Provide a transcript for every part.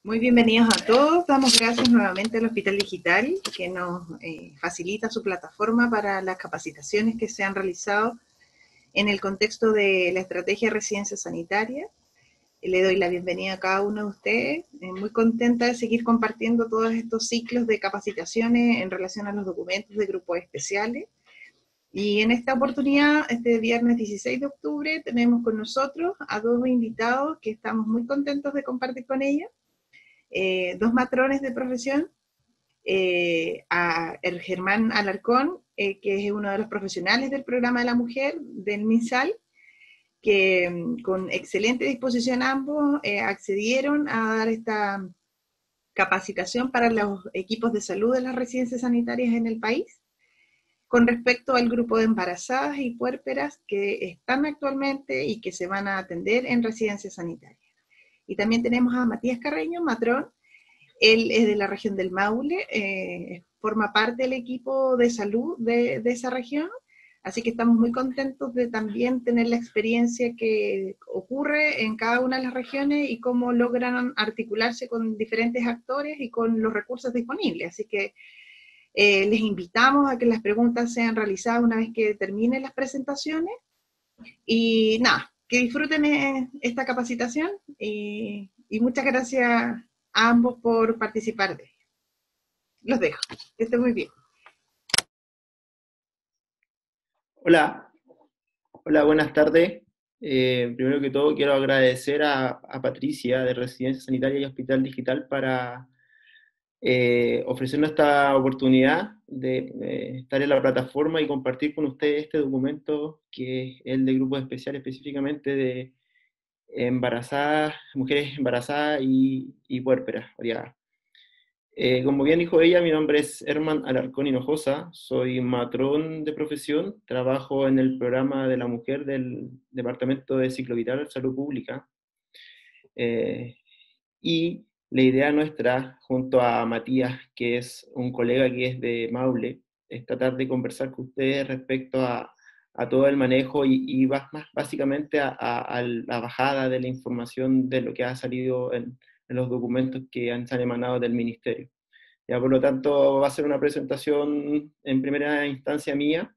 Muy bienvenidos a todos. Damos gracias nuevamente al Hospital Digital que nos facilita su plataforma para las capacitaciones que se han realizado en el contexto de la estrategia de residencia sanitaria. Le doy la bienvenida a cada uno de ustedes. Muy contenta de seguir compartiendo todos estos ciclos de capacitaciones en relación a los documentos de grupos especiales. Y en esta oportunidad, este viernes 16 de octubre, tenemos con nosotros a dos invitados que estamos muy contentos de compartir con ellos. Dos matrones de profesión, a el Germán Alarcón, que es uno de los profesionales del programa de la mujer del MinSal, que con excelente disposición ambos accedieron a dar esta capacitación para los equipos de salud de las residencias sanitarias en el país, con respecto al grupo de embarazadas y puérperas que están actualmente y que se van a atender en residencias sanitarias. Y también tenemos a Matías Carreño, matrón. Él es de la región del Maule, forma parte del equipo de salud de esa región, así que estamos muy contentos de también tener la experiencia que ocurre en cada una de las regiones y cómo logran articularse con diferentes actores y con los recursos disponibles. Así que les invitamos a que las preguntas sean realizadas una vez que terminen las presentaciones y nada, que disfruten esta capacitación y muchas gracias a ambos por participar de ella. Los dejo. Que estén muy bien. Hola, hola, buenas tardes. Primero que todo quiero agradecer a Patricia de Residencia Sanitaria y Hospital Digital para ofrecernos esta oportunidad de estar en la plataforma y compartir con ustedes este documento que es el de grupos especiales específicamente de embarazadas, mujeres embarazadas y puérperas. Como bien dijo ella, mi nombre es Herman Alarcón Hinojosa, soy matrón de profesión, trabajo en el programa de la mujer del Departamento de Ciclo Vital Salud Pública, eh, y la idea nuestra, junto a Matías, que es un colega que es de Maule, es tratar de conversar con ustedes respecto a todo el manejo y más básicamente a la bajada de la información de lo que ha salido en los documentos que se han emanado del Ministerio. Ya, por lo tanto, va a ser una presentación en primera instancia mía,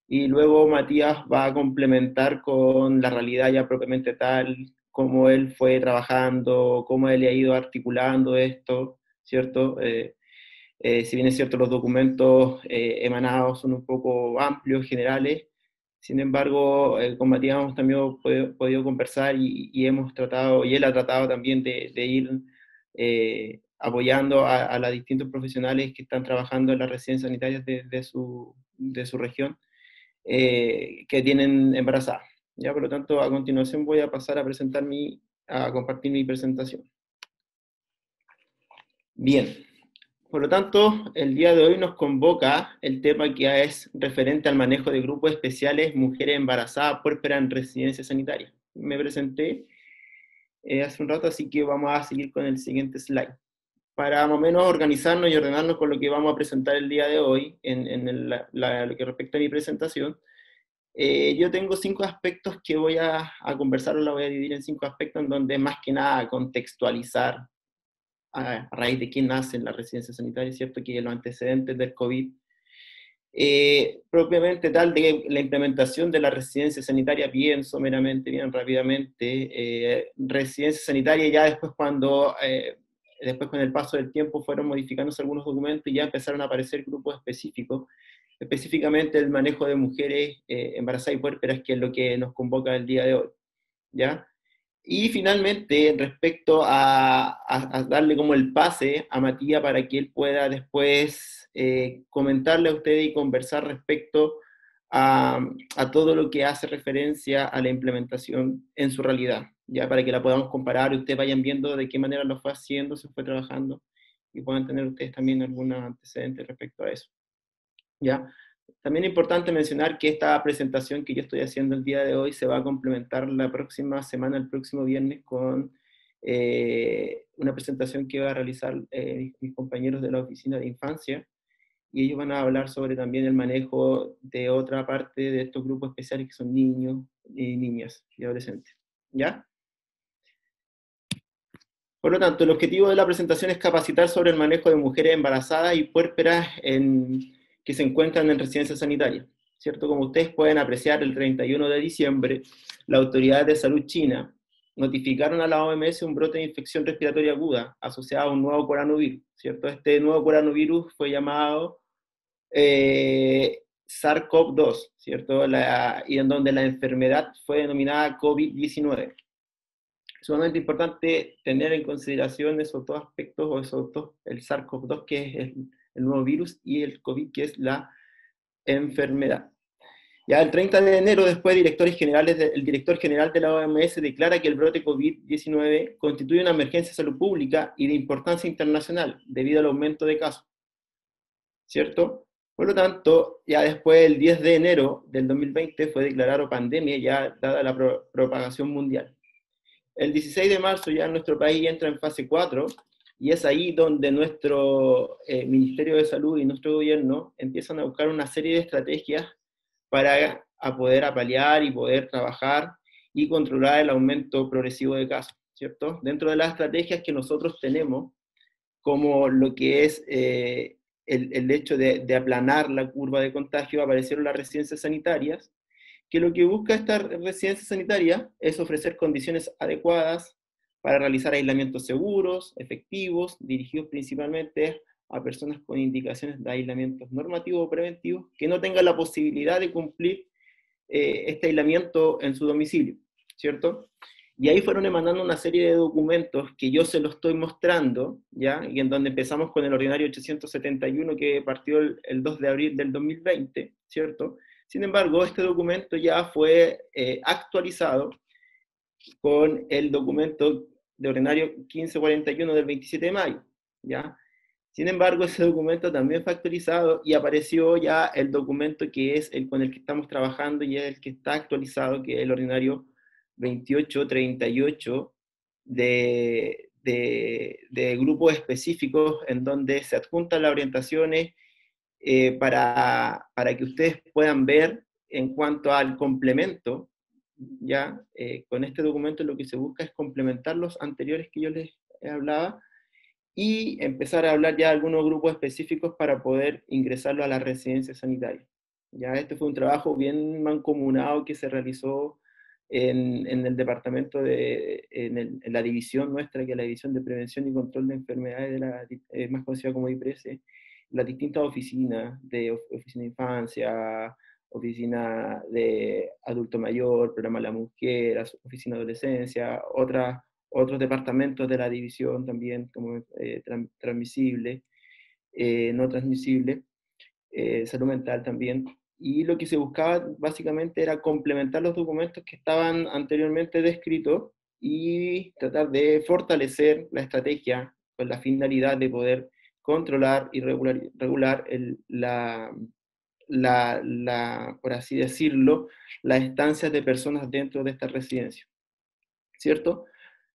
y luego Matías va a complementar con la realidad ya propiamente tal, cómo él fue trabajando, cómo él ha ido articulando esto, ¿cierto? Si bien es cierto, los documentos emanados son un poco amplios, generales, sin embargo, con Matías hemos también podido conversar y hemos tratado, y él ha tratado también de ir apoyando a los distintos profesionales que están trabajando en las residencias sanitarias de su región, que tienen embarazadas. Ya, por lo tanto, a continuación voy a pasar a compartir mi presentación. Bien, por lo tanto, el día de hoy nos convoca el tema que es referente al manejo de grupos especiales, mujeres embarazadas, puérperas en residencia sanitaria. Me presenté hace un rato, así que vamos a seguir con el siguiente slide. Para más o menos organizarnos y ordenarnos con lo que vamos a presentar el día de hoy, lo que respecta a mi presentación, yo tengo 5 aspectos que voy a conversar, o la voy a dividir en 5 aspectos, en donde más que nada contextualizar a raíz de qué nace la residencia sanitaria, es cierto que los antecedentes del COVID, propiamente tal de la implementación de la residencia sanitaria bien someramente, bien rápidamente, residencia sanitaria ya después con el paso del tiempo fueron modificándose algunos documentos y ya empezaron a aparecer grupos específicos, específicamente el manejo de mujeres embarazadas y puérperas, que es lo que nos convoca el día de hoy, ¿ya? Y finalmente, respecto a darle como el pase a Matías para que él pueda después comentarle a usted y conversar respecto a, a todo lo que hace referencia a la implementación en su realidad, ya para que la podamos comparar y ustedes vayan viendo de qué manera lo fue haciendo, se fue trabajando, y puedan tener ustedes también algunos antecedentes respecto a eso, ¿ya? También es importante mencionar que esta presentación que yo estoy haciendo el día de hoy se va a complementar la próxima semana, el próximo viernes, con una presentación que va a realizar mis compañeros de la Oficina de Infancia, y ellos van a hablar sobre también el manejo de otra parte de estos grupos especiales que son niños y niñas y adolescentes. ¿Ya? Por lo tanto, el objetivo de la presentación es capacitar sobre el manejo de mujeres embarazadas y puérperas que se encuentran en residencias sanitarias. ¿Cierto? Como ustedes pueden apreciar, el 31 de diciembre, la Autoridad de Salud China notificaron a la OMS un brote de infección respiratoria aguda asociado a un nuevo coronavirus. ¿Cierto? Este nuevo coronavirus fue llamado SARS-CoV-2, ¿cierto? Y en donde la enfermedad fue denominada COVID-19. Sumamente importante tener en consideración esos dos aspectos, o esos dos, el SARS-CoV-2, que es el nuevo virus, y el COVID, que es la enfermedad. Ya el 30 de enero, después, el director general de la OMS declara que el brote COVID-19 constituye una emergencia de salud pública y de importancia internacional, debido al aumento de casos, ¿cierto? Por lo tanto, ya después, el 10 de enero del 2020, fue declarado pandemia, ya dada la propagación mundial. El 16 de marzo ya nuestro país entra en fase 4 y es ahí donde nuestro Ministerio de Salud y nuestro gobierno empiezan a buscar una serie de estrategias para poder paliar y poder trabajar y controlar el aumento progresivo de casos, ¿cierto? Dentro de las estrategias que nosotros tenemos, como lo que es el hecho de aplanar la curva de contagio, aparecieron las residencias sanitarias, que lo que busca esta residencia sanitaria es ofrecer condiciones adecuadas para realizar aislamientos seguros, efectivos, dirigidos principalmente a personas con indicaciones de aislamientos normativos o preventivos que no tengan la posibilidad de cumplir este aislamiento en su domicilio, ¿cierto? Y ahí fueron emanando una serie de documentos que yo se los estoy mostrando, ¿ya? Y en donde empezamos con el ordinario 871 que partió el 2 de abril del 2020, ¿cierto? Sin embargo, este documento ya fue actualizado con el documento de ordinario 1541 del 27 de mayo, ¿ya? Sin embargo, ese documento también fue actualizado y apareció ya el documento que es el con el que estamos trabajando y es el que está actualizado, que es el ordinario 2838 de grupos específicos en donde se adjuntan las orientaciones para que ustedes puedan ver en cuanto al complemento, ya con este documento lo que se busca es complementar los anteriores que yo les hablaba y empezar a hablar ya de algunos grupos específicos para poder ingresarlo a la residencia sanitaria. Ya este fue un trabajo bien mancomunado que se realizó en el departamento en la división nuestra, que es la División de Prevención y Control de Enfermedades, más conocida como DIPRESE, las distintas oficinas, oficina de infancia, oficina de adulto mayor, programa La Mujer, oficina de adolescencia, otros departamentos de la división también, como transmisible, no transmisible, salud mental también. Y lo que se buscaba básicamente era complementar los documentos que estaban anteriormente descritos y tratar de fortalecer la estrategia con la finalidad de poder controlar y regular por así decirlo, las estancias de personas dentro de esta residencia, ¿cierto?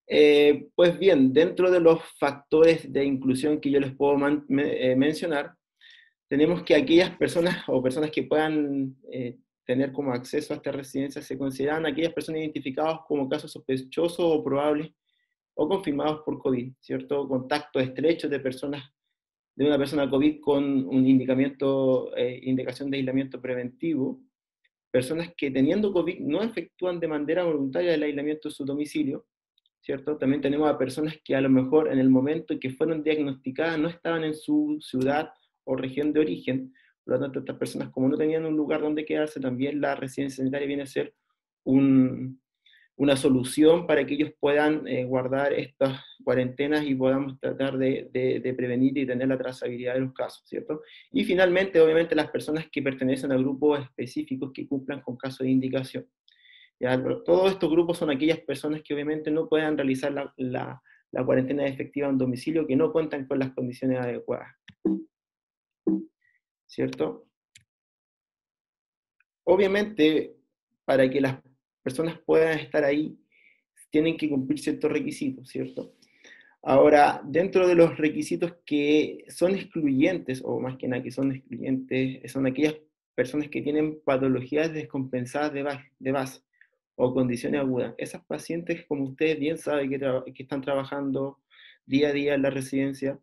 Pues bien, dentro de los factores de inclusión que yo les puedo mencionar, tenemos que aquellas personas o personas que puedan tener como acceso a esta residencia se consideran aquellas personas identificadas como casos sospechosos o probables o confirmados por COVID, ¿cierto? Contactos estrechos de una persona COVID con un indicación de aislamiento preventivo, personas que teniendo COVID no efectúan de manera voluntaria el aislamiento en su domicilio, ¿cierto? También tenemos a personas que a lo mejor en el momento en que fueron diagnosticadas no estaban en su ciudad o región de origen, por lo tanto estas personas como no tenían un lugar donde quedarse, también la residencia sanitaria viene a ser una solución para que ellos puedan guardar estas cuarentenas y podamos tratar de prevenir y tener la trazabilidad de los casos, ¿cierto? Y finalmente, obviamente, las personas que pertenecen a grupos específicos que cumplan con casos de indicación. ¿Ya? Todos estos grupos son aquellas personas que obviamente no puedan realizar la cuarentena efectiva en domicilio, que no cuentan con las condiciones adecuadas, ¿cierto? Obviamente, para que las personas puedan estar ahí, tienen que cumplir ciertos requisitos, ¿cierto? Ahora, dentro de los requisitos que son excluyentes, o más que nada que son excluyentes, son aquellas personas que tienen patologías descompensadas de base o condiciones agudas. Esas pacientes, como ustedes bien saben, que están trabajando día a día en la residencia,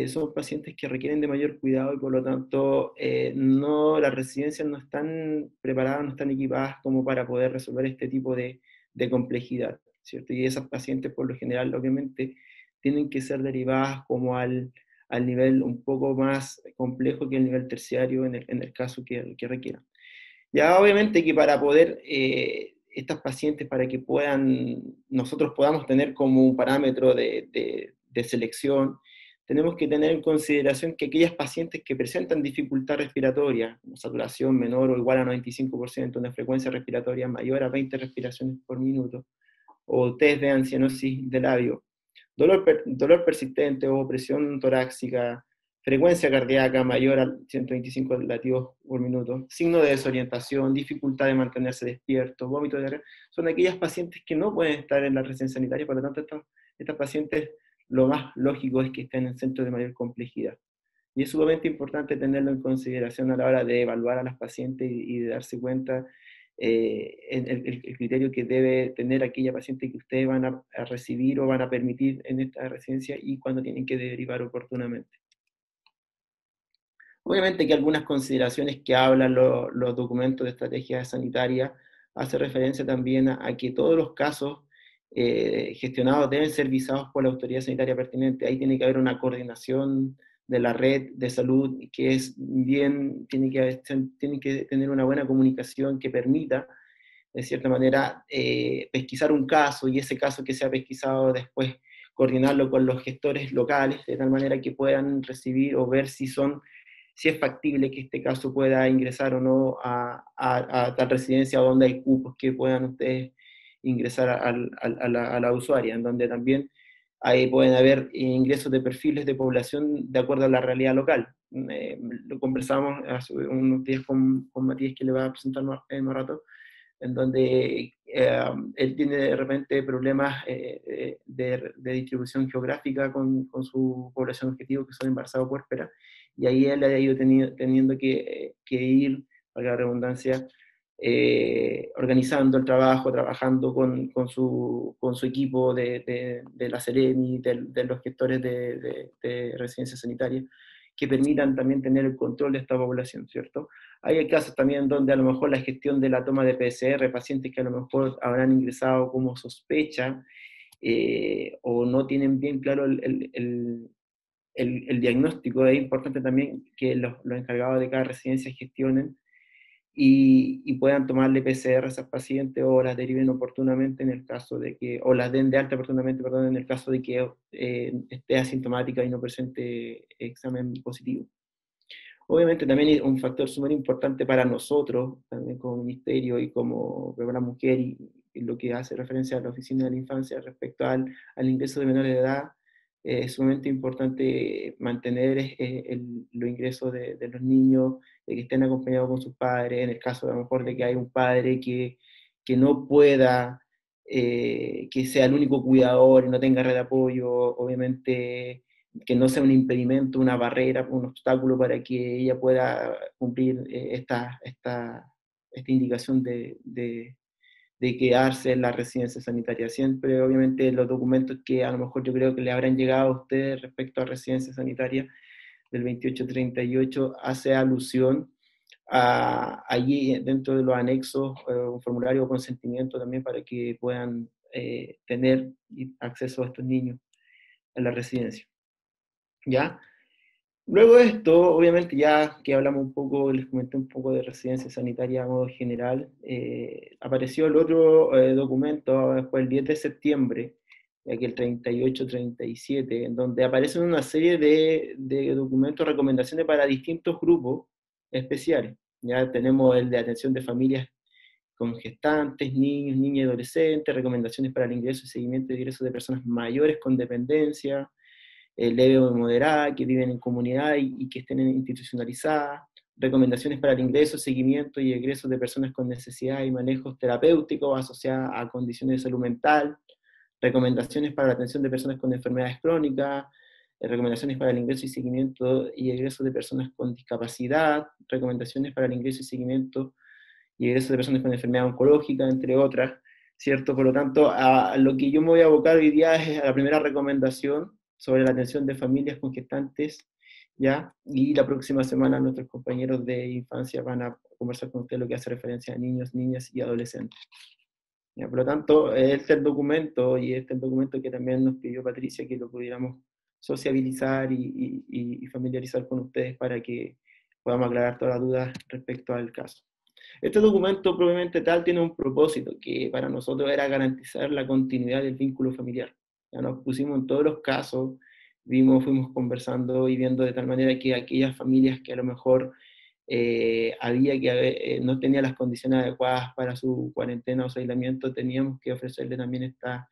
son pacientes que requieren de mayor cuidado y por lo tanto las residencias no están preparadas, no están equipadas como para poder resolver este tipo de complejidad, ¿cierto? Y esas pacientes por lo general obviamente tienen que ser derivadas como al nivel un poco más complejo que el nivel terciario en el caso que requieran. Ya obviamente que para poder, estas pacientes, para que nosotros podamos tener como un parámetro de selección, tenemos que tener en consideración que aquellas pacientes que presentan dificultad respiratoria, como saturación menor o igual a 95%, una frecuencia respiratoria mayor a 20 respiraciones por minuto, o test de ancianosis de labio, dolor persistente o presión torácica, frecuencia cardíaca mayor a 125 latidos por minuto, signo de desorientación, dificultad de mantenerse despierto, vómito de diarrea, son aquellas pacientes que no pueden estar en la residencia sanitaria, por lo tanto estas pacientes lo más lógico es que estén en centros de mayor complejidad. Y es sumamente importante tenerlo en consideración a la hora de evaluar a las pacientes y de darse cuenta el criterio que debe tener aquella paciente que ustedes van a recibir o van a permitir en esta residencia y cuando tienen que derivar oportunamente. Obviamente que algunas consideraciones que hablan los documentos de estrategia sanitaria hace referencia también a que todos los casos gestionados deben ser visados por la autoridad sanitaria pertinente. Ahí tiene que haber una coordinación de la red de salud que es bien, tiene que tener una buena comunicación que permita, de cierta manera, pesquisar un caso y ese caso que sea pesquisado después coordinarlo con los gestores locales de tal manera que puedan recibir o ver si es factible que este caso pueda ingresar o no a tal residencia donde hay cupos que puedan ustedes ingresar a la usuaria, en donde también ahí pueden haber ingresos de perfiles de población de acuerdo a la realidad local. Lo conversamos hace unos días con Matías, que le va a presentar más rato, en donde él tiene de repente problemas de distribución geográfica con su población objetivo, que son embarazados puérperas, y ahí él ha ido teniendo que ir, para la redundancia, organizando el trabajo, trabajando con su equipo de la Seremi, de los gestores de residencias sanitarias, que permitan también tener el control de esta población, ¿cierto? Hay casos también donde a lo mejor la gestión de la toma de PCR, pacientes que a lo mejor habrán ingresado como sospecha, o no tienen bien claro el diagnóstico, es importante también que los encargados de cada residencia gestionen y puedan tomarle PCR a esas pacientes o las deriven oportunamente en el caso de que, o las den de alta oportunamente, perdón, en el caso de que esté asintomática y no presente examen positivo. Obviamente también es un factor súper importante para nosotros, también como ministerio y como la mujer, y lo que hace referencia a la Oficina de la Infancia respecto al ingreso de menores de edad. Es sumamente importante mantener los ingresos de los niños, de que estén acompañados con sus padres, en el caso a lo mejor de que hay un padre que no pueda, que sea el único cuidador y no tenga red de apoyo, obviamente que no sea un impedimento, una barrera, un obstáculo para que ella pueda cumplir esta indicación de quedarse en la residencia sanitaria. Siempre, obviamente, los documentos que a lo mejor yo creo que le habrán llegado a ustedes respecto a residencia sanitaria del 2838 hace alusión allí dentro de los anexos, un formulario de consentimiento también para que puedan tener acceso a estos niños en la residencia. ¿Ya? Luego de esto, obviamente ya que hablamos un poco, les comenté un poco de residencia sanitaria a modo general, apareció el otro documento, después el 10 de septiembre, aquí el 38-37, en donde aparecen una serie de documentos, recomendaciones para distintos grupos especiales. Ya tenemos el de atención de familias con gestantes, niños, niñas y adolescentes, recomendaciones para el ingreso y seguimiento de ingresos de personas mayores con dependencia, leve o moderada, que viven en comunidad y que estén institucionalizadas, recomendaciones para el ingreso, seguimiento y egreso de personas con necesidades y manejos terapéuticos asociadas a condiciones de salud mental, recomendaciones para la atención de personas con enfermedades crónicas, recomendaciones para el ingreso y seguimiento y egreso de personas con discapacidad, recomendaciones para el ingreso y seguimiento y egreso de personas con enfermedad oncológica, entre otras, ¿cierto? Por lo tanto, a lo que yo me voy a abocar hoy día es a la primera recomendación, sobre la atención de familias con gestantes, ¿ya? Y la próxima semana nuestros compañeros de infancia van a conversar con usted lo que hace referencia a niños, niñas y adolescentes. ¿Ya? Por lo tanto, este es el documento, y este es el documento que también nos pidió Patricia que lo pudiéramos sociabilizar y familiarizar con ustedes para que podamos aclarar todas las dudas respecto al caso. Este documento probablemente tal tiene un propósito, que para nosotros era garantizar la continuidad del vínculo familiar. Ya nos pusimos en todos los casos, fuimos conversando y viendo de tal manera que aquellas familias que a lo mejor no tenía las condiciones adecuadas para su cuarentena o su aislamiento, teníamos que ofrecerle también esta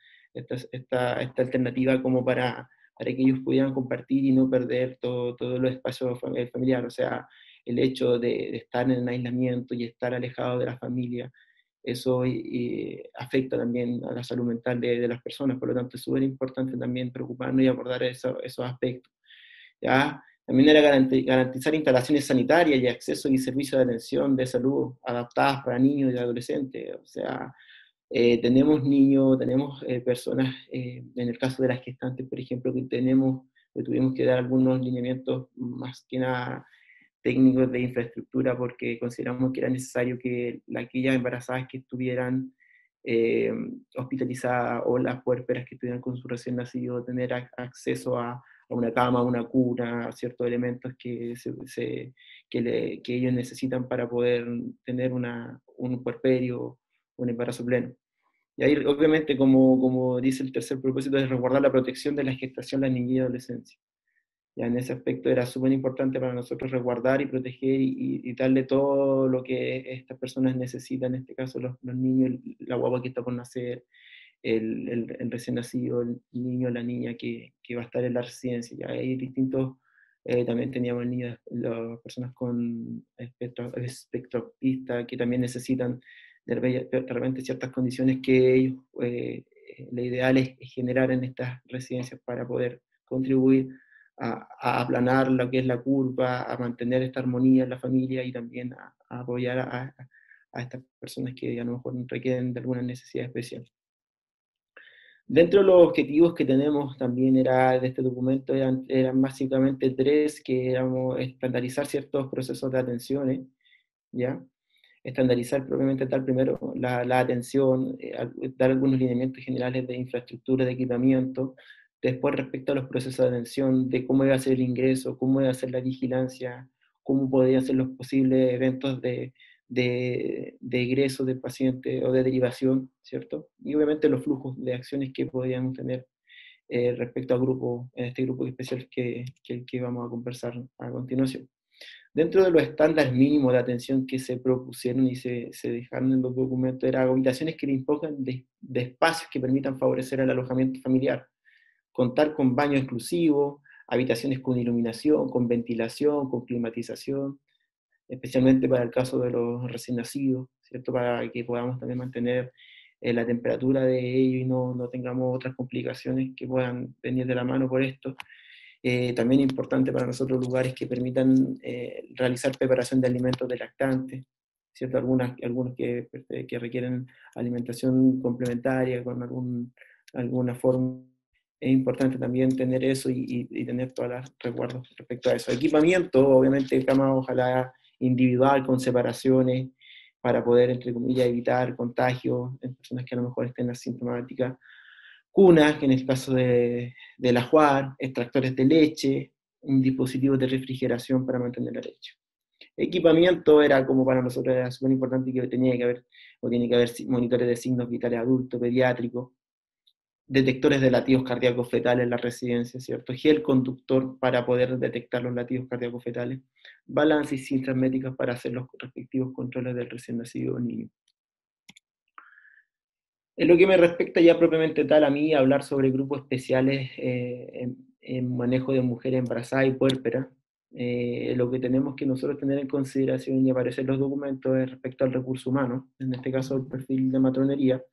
alternativa como para que ellos pudieran compartir y no perder todo los espacios familiar. O sea, el hecho de estar en aislamiento y estar alejado de la familia, eso afecta también a la salud mental de las personas. Por lo tanto, es súper importante también preocuparnos y abordar esos aspectos. ¿Ya? También era garantizar instalaciones sanitarias y acceso y servicios de atención de salud adaptadas para niños y adolescentes. O sea, tenemos niños, tenemos personas, en el caso de las gestantes, por ejemplo, que tuvimos que dar algunos lineamientos más que nada técnicos de infraestructura porque consideramos que era necesario que aquellas embarazadas que estuvieran hospitalizadas o las puérperas que estuvieran con su recién nacido tener acceso a una cama, a una cuna, a ciertos elementos que ellos necesitan para poder tener un puerperio, un embarazo pleno. Y ahí, obviamente, como dice el tercer propósito, es resguardar la protección de la gestación, la niñez y adolescencia. Ya en ese aspecto era súper importante para nosotros resguardar y proteger y darle todo lo que estas personas necesitan, en este caso los niños, la guagua que está por nacer, el recién nacido, el niño, la niña que va a estar en la residencia. Ya hay distintos, también teníamos niños, las personas con espectro autista que también necesitan de repente ciertas condiciones que ellos, lo ideal es generar en estas residencias para poder contribuir a aplanar lo que es la curva, a mantener esta armonía en la familia y también a apoyar a estas personas que a lo mejor requieren de alguna necesidad especial. Dentro de los objetivos que tenemos también de este documento eran básicamente tres, que éramos estandarizar ciertos procesos de atenciones, ¿ya? Estandarizar propiamente tal primero la atención, dar algunos lineamientos generales de infraestructura, de equipamiento, después respecto a los procesos de atención, de cómo iba a ser el ingreso, cómo iba a ser la vigilancia, cómo podían ser los posibles eventos de egreso del paciente o de derivación, ¿cierto? Y obviamente los flujos de acciones que podíamos tener respecto al grupo, en este grupo especial que vamos a conversar a continuación. Dentro de los estándares mínimos de atención que se propusieron y se dejaron en los documentos, eran habitaciones que dispongan de espacios que permitan favorecer el alojamiento familiar, contar con baño exclusivo, habitaciones con iluminación, con ventilación, con climatización, especialmente para el caso de los recién nacidos, ¿cierto? Para que podamos también mantener la temperatura de ellos y no tengamos otras complicaciones que puedan venir de la mano por esto. También importante para nosotros lugares que permitan realizar preparación de alimentos de lactantes, ¿cierto? Algunos que requieren alimentación complementaria con alguna forma. Es importante también tener eso y tener todos los resguardos respecto a eso. Equipamiento, obviamente, cama ojalá individual, con separaciones, para poder, entre comillas, evitar contagios en personas que a lo mejor estén asintomáticas. Cunas, que en el caso del ajuar, extractores de leche, un dispositivo de refrigeración para mantener la leche. Equipamiento era como para nosotros era súper importante que tenía que haber, o tiene que haber monitores de signos vitales adultos, pediátricos, detectores de latidos cardíacos fetales en la residencia, ¿cierto? Gel conductor para poder detectar los latidos cardíacos fetales, balance y cintas médicas para hacer los respectivos controles del recién nacido niño. En lo que me respecta ya propiamente tal a mí, hablar sobre grupos especiales en manejo de mujeres embarazadas y puérperas, lo que tenemos que nosotros tener en consideración y aparecer en los documentos es respecto al recurso humano, en este caso el perfil de matronería,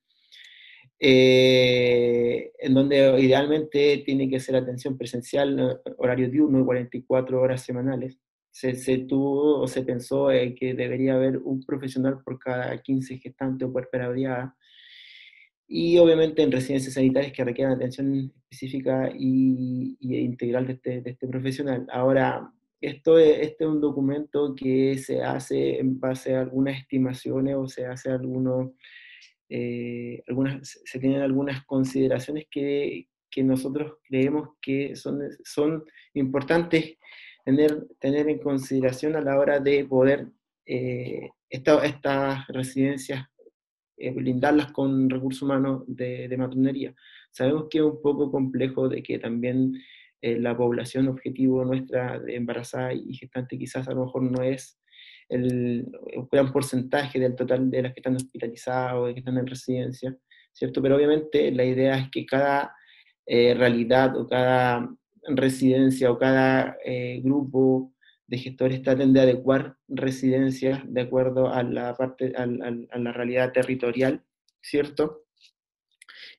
en donde idealmente tiene que ser atención presencial, horario diurno, 44 horas semanales. Se pensó que debería haber un profesional por cada 15 gestantes o puérperas abriadas. y obviamente en residencias sanitarias que requieran atención específica e integral de este profesional. Ahora, este es un documento que se hace en base a algunas estimaciones o se hace se tienen algunas consideraciones que nosotros creemos que son importantes tener en consideración a la hora de poder estas residencias blindarlas con recursos humanos de matronería. Sabemos que es un poco complejo de que también la población objetivo nuestra de embarazada y gestante quizás a lo mejor no es el gran porcentaje del total de las que están hospitalizadas o de que están en residencia, ¿cierto? Pero obviamente la idea es que cada realidad o cada residencia o cada grupo de gestores traten de adecuar residencias de acuerdo a a la realidad territorial, ¿cierto?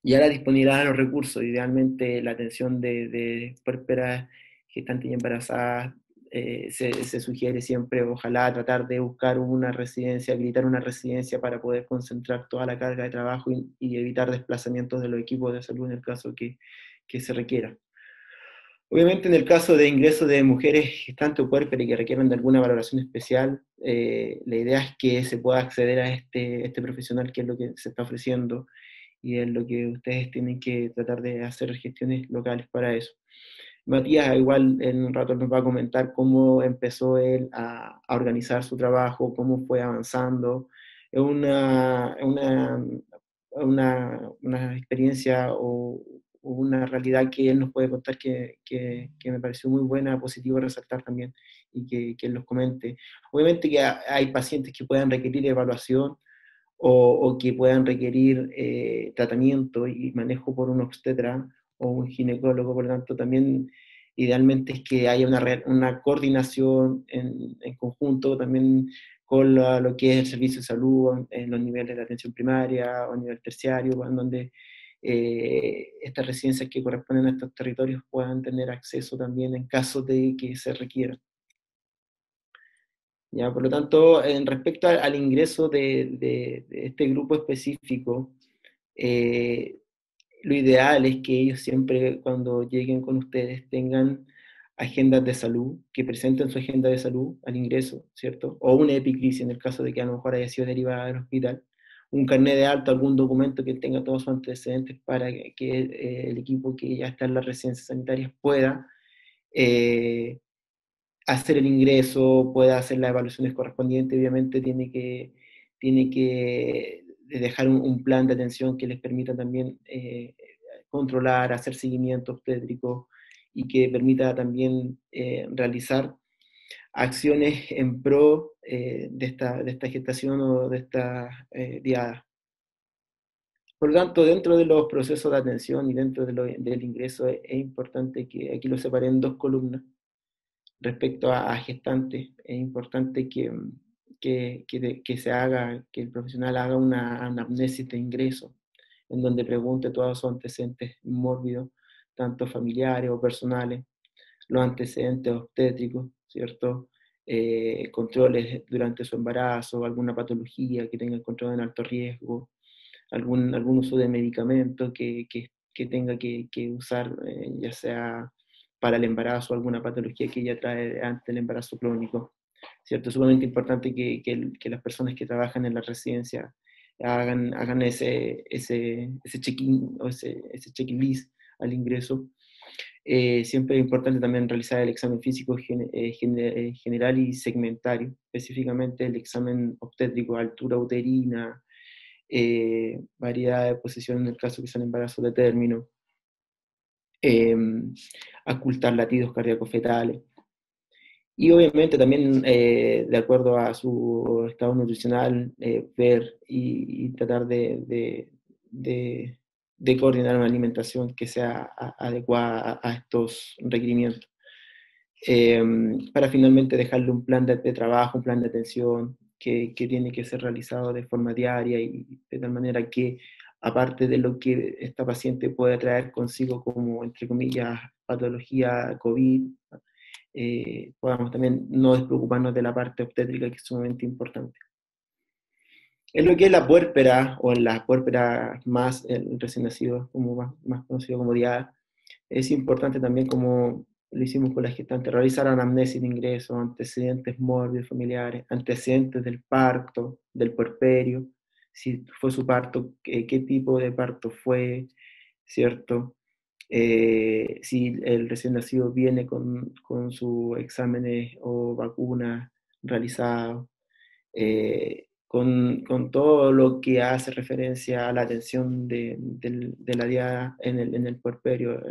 Y a la disponibilidad de los recursos, idealmente la atención de puérperas, gestantes y embarazadas, se sugiere siempre, ojalá, tratar de buscar una residencia, habilitar una residencia para poder concentrar toda la carga de trabajo y evitar desplazamientos de los equipos de salud en el caso que se requiera. Obviamente en el caso de ingreso de mujeres gestantes o puérperas que requieran de alguna valoración especial, la idea es que se pueda acceder a este profesional, que es lo que se está ofreciendo, y es lo que ustedes tienen que tratar de hacer gestiones locales para eso. Matías igual en un rato nos va a comentar cómo empezó él a organizar su trabajo, cómo fue avanzando. Es una experiencia o una realidad que él nos puede contar que me pareció muy buena, positivo resaltar también y que él los comente. Obviamente que hay pacientes que puedan requerir evaluación o que puedan requerir tratamiento y manejo por un obstetra o un ginecólogo, por lo tanto también idealmente es que haya una coordinación en conjunto también con lo que es el servicio de salud en los niveles de atención primaria o a nivel terciario, en donde estas residencias que corresponden a estos territorios puedan tener acceso también en caso de que se requiera. ¿Ya? Por lo tanto, en respecto al ingreso de este grupo específico, eh, lo ideal es que ellos siempre cuando lleguen con ustedes tengan agendas de salud, que presenten su agenda de salud al ingreso, ¿cierto? O una epicrisis en el caso de que a lo mejor haya sido derivada del hospital, un carnet de alta, algún documento que tenga todos sus antecedentes para que el equipo que ya está en las residencias sanitarias pueda eh, hacer el ingreso, pueda hacer las evaluaciones correspondientes, obviamente tiene que dejar un plan de atención que les permita también controlar, hacer seguimiento obstétrico y que permita también realizar acciones en pro de esta gestación o de esta diada. Por lo tanto, dentro de los procesos de atención y dentro del ingreso es importante que aquí lo separe en dos columnas. Respecto a gestantes, es importante que se haga, que el profesional haga una anamnesis de ingreso, en donde pregunte todos sus antecedentes mórbidos, tanto familiares o personales, los antecedentes obstétricos, ¿cierto? Controles durante su embarazo, alguna patología que tenga encontrado en alto riesgo, algún uso de medicamento que tenga que usar, ya sea para el embarazo, alguna patología que ella trae ante el embarazo crónico. ¿Cierto? Es sumamente importante que las personas que trabajan en la residencia hagan ese check-in o ese checklist al ingreso. Siempre es importante también realizar el examen físico general y segmentario, específicamente el examen obstétrico, altura uterina, variedad de posición en el caso que son embarazos de término, eh, ocultar latidos cardíacos fetales. Y obviamente también, de acuerdo a su estado nutricional, ver y tratar de coordinar una alimentación que sea adecuada a estos requerimientos. Para finalmente dejarle un plan de trabajo, un plan de atención que tiene que ser realizado de forma diaria y de tal manera que, aparte de lo que esta paciente puede traer consigo como, entre comillas, patología COVID, podamos también no despreocuparnos de la parte obstétrica, que es sumamente importante. En lo que es la puérpera, o en la puérpera más, el recién nacido, como más conocido como DIAD, es importante también, como lo hicimos con la gestante, realizar anamnesis de ingreso, antecedentes mórbidos familiares, antecedentes del parto, del puerperio, si fue su parto, qué tipo de parto fue, ¿cierto? Si el recién nacido viene con sus exámenes o vacunas realizados, con todo lo que hace referencia a la atención de la diada en el puerperio,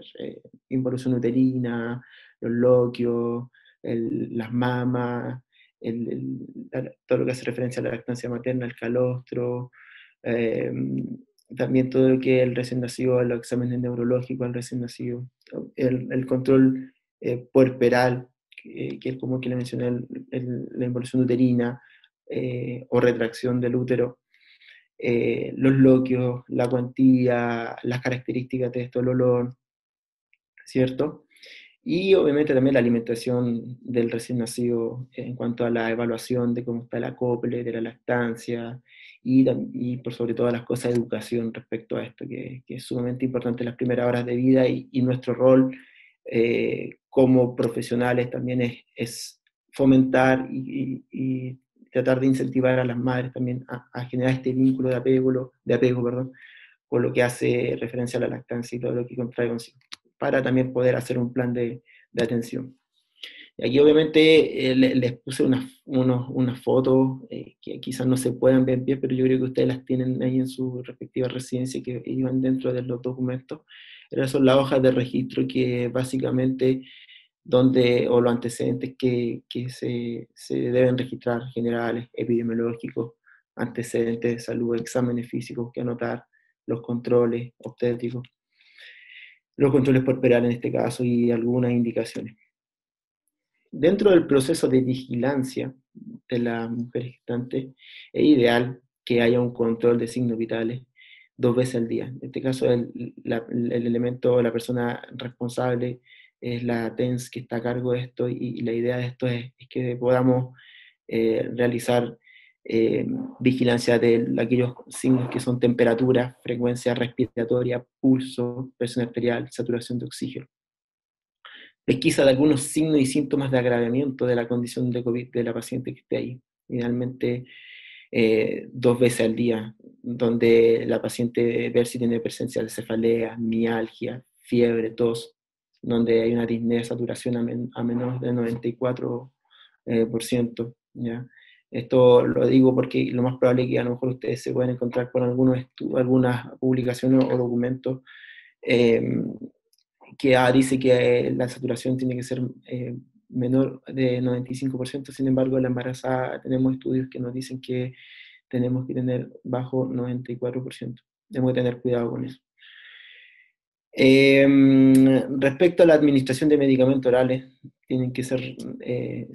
involución uterina, los loquios, las mamas, todo lo que hace referencia a la lactancia materna, el calostro, eh, también todo lo que es el recién nacido, los exámenes neurológicos al recién nacido, el control puerperal, que es como que le mencioné, la involución uterina, o retracción del útero, los loquios, la cuantía, las características de esto, el olor, ¿cierto? Y obviamente también la alimentación del recién nacido en cuanto a la evaluación de cómo está el acople, de la lactancia, y por sobre todas las cosas, educación respecto a esto, que es sumamente importante en las primeras horas de vida, y nuestro rol como profesionales también es fomentar y tratar de incentivar a las madres también a generar este vínculo de apego, perdón, con lo que hace referencia a la lactancia y todo lo que contrae consigo, para también poder hacer un plan de atención. Y aquí obviamente les puse unas fotos que quizás no se puedan ver bien, pero yo creo que ustedes las tienen ahí en su respectiva residencia, que iban dentro de los documentos. Esas son las hojas de registro que básicamente o los antecedentes que se deben registrar, generales, epidemiológicos, antecedentes de salud, exámenes físicos que anotar, los controles obstétricos, los controles corporales en este caso, y algunas indicaciones. Dentro del proceso de vigilancia de la mujer gestante, es ideal que haya un control de signos vitales 2 veces al día. En este caso, el elemento, la persona responsable es la TENS, que está a cargo de esto, y la idea de esto es que podamos realizar vigilancia de aquellos signos que son temperatura, frecuencia respiratoria, pulso, presión arterial, saturación de oxígeno. Pesquisa de algunos signos y síntomas de agravamiento de la condición de COVID de la paciente que esté ahí. Idealmente 2 veces al día, donde la paciente ver si tiene presencia de cefalea, mialgia, fiebre, tos, donde hay una disnea de saturación a menos de 94%. ¿Ya? Esto lo digo porque lo más probable es que a lo mejor ustedes se puedan encontrar con algunas publicaciones o documentos eh, que dice que la saturación tiene que ser menor de 95%. Sin embargo, en la embarazada tenemos estudios que nos dicen que tenemos que tener bajo 94%. Tenemos que tener cuidado con eso. Respecto a la administración de medicamentos orales, tienen que ser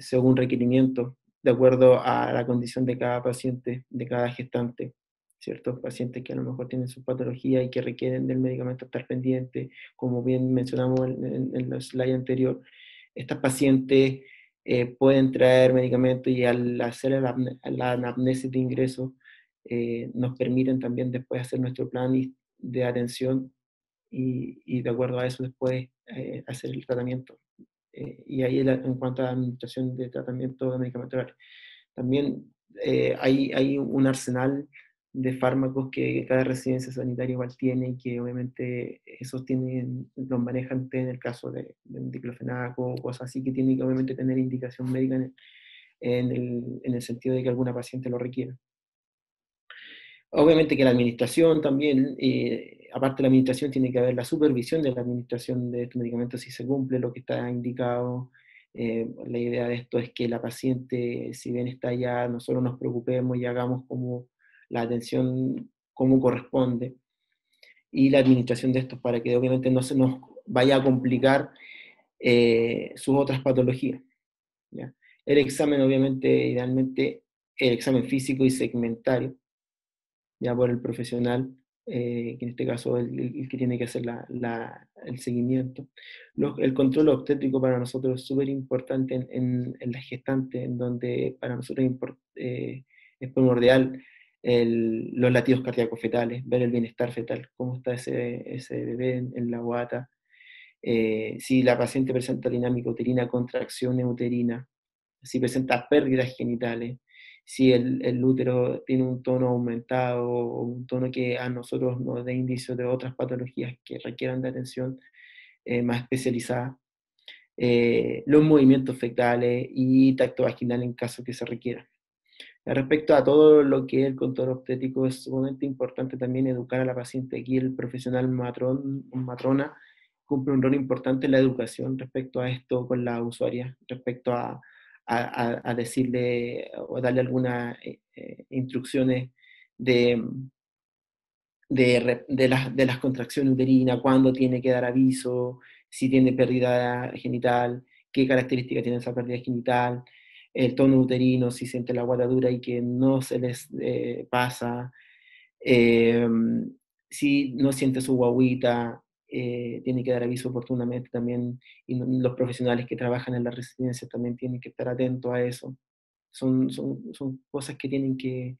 según requerimiento, de acuerdo a la condición de cada paciente, de cada gestante. Ciertos pacientes que a lo mejor tienen su patología y que requieren del medicamento estar pendiente, como bien mencionamos en la slide anterior, estas pacientes pueden traer medicamentos, y al hacer la anamnesis de ingreso nos permiten también después hacer nuestro plan de atención, y de acuerdo a eso después hacer el tratamiento. Y ahí en cuanto a la administración de tratamiento de medicamentos orales. También hay un arsenal de fármacos que cada residencia sanitaria igual tiene, y que obviamente esos los manejan ustedes en el caso de un diclofenaco o cosas así, que tienen que obviamente tener indicación médica en el sentido de que alguna paciente lo requiera. Obviamente que la administración también, aparte de la administración, tiene que haber la supervisión de la administración de estos medicamentos si se cumple lo que está indicado. La idea de esto es que la paciente, si bien está allá, nosotros nos preocupemos y hagamos como la atención como corresponde, y la administración de estos para que obviamente no se nos vaya a complicar sus otras patologías. ¿Ya? El examen, obviamente, idealmente, el examen físico y segmentario, ya por el profesional, que en este caso es el que tiene que hacer el seguimiento. El control obstétrico para nosotros es súper importante en la gestante, en donde para nosotros es primordial los latidos cardíacos fetales, ver el bienestar fetal, cómo está ese bebé en la guata, si la paciente presenta dinámica uterina, contracción uterina, si presenta pérdidas genitales, si el útero tiene un tono aumentado o un tono que a nosotros nos dé indicios de otras patologías que requieran de atención más especializada, los movimientos fecales y tacto vaginal en caso que se requiera. Respecto a todo lo que es el control obstétrico, es sumamente importante también educar a la paciente. Aquí el profesional matrona cumple un rol importante en la educación respecto a esto con la usuaria, respecto a decirle o darle algunas instrucciones de, de las contracciones uterinas, cuándo tiene que dar aviso, si tiene pérdida genital, qué características tiene esa pérdida genital, el tono uterino, si siente la guata dura y que no se les pasa, eh, si no siente su guaguita, tiene que dar aviso oportunamente también, y los profesionales que trabajan en la residencia también tienen que estar atentos a eso. Son cosas que tienen que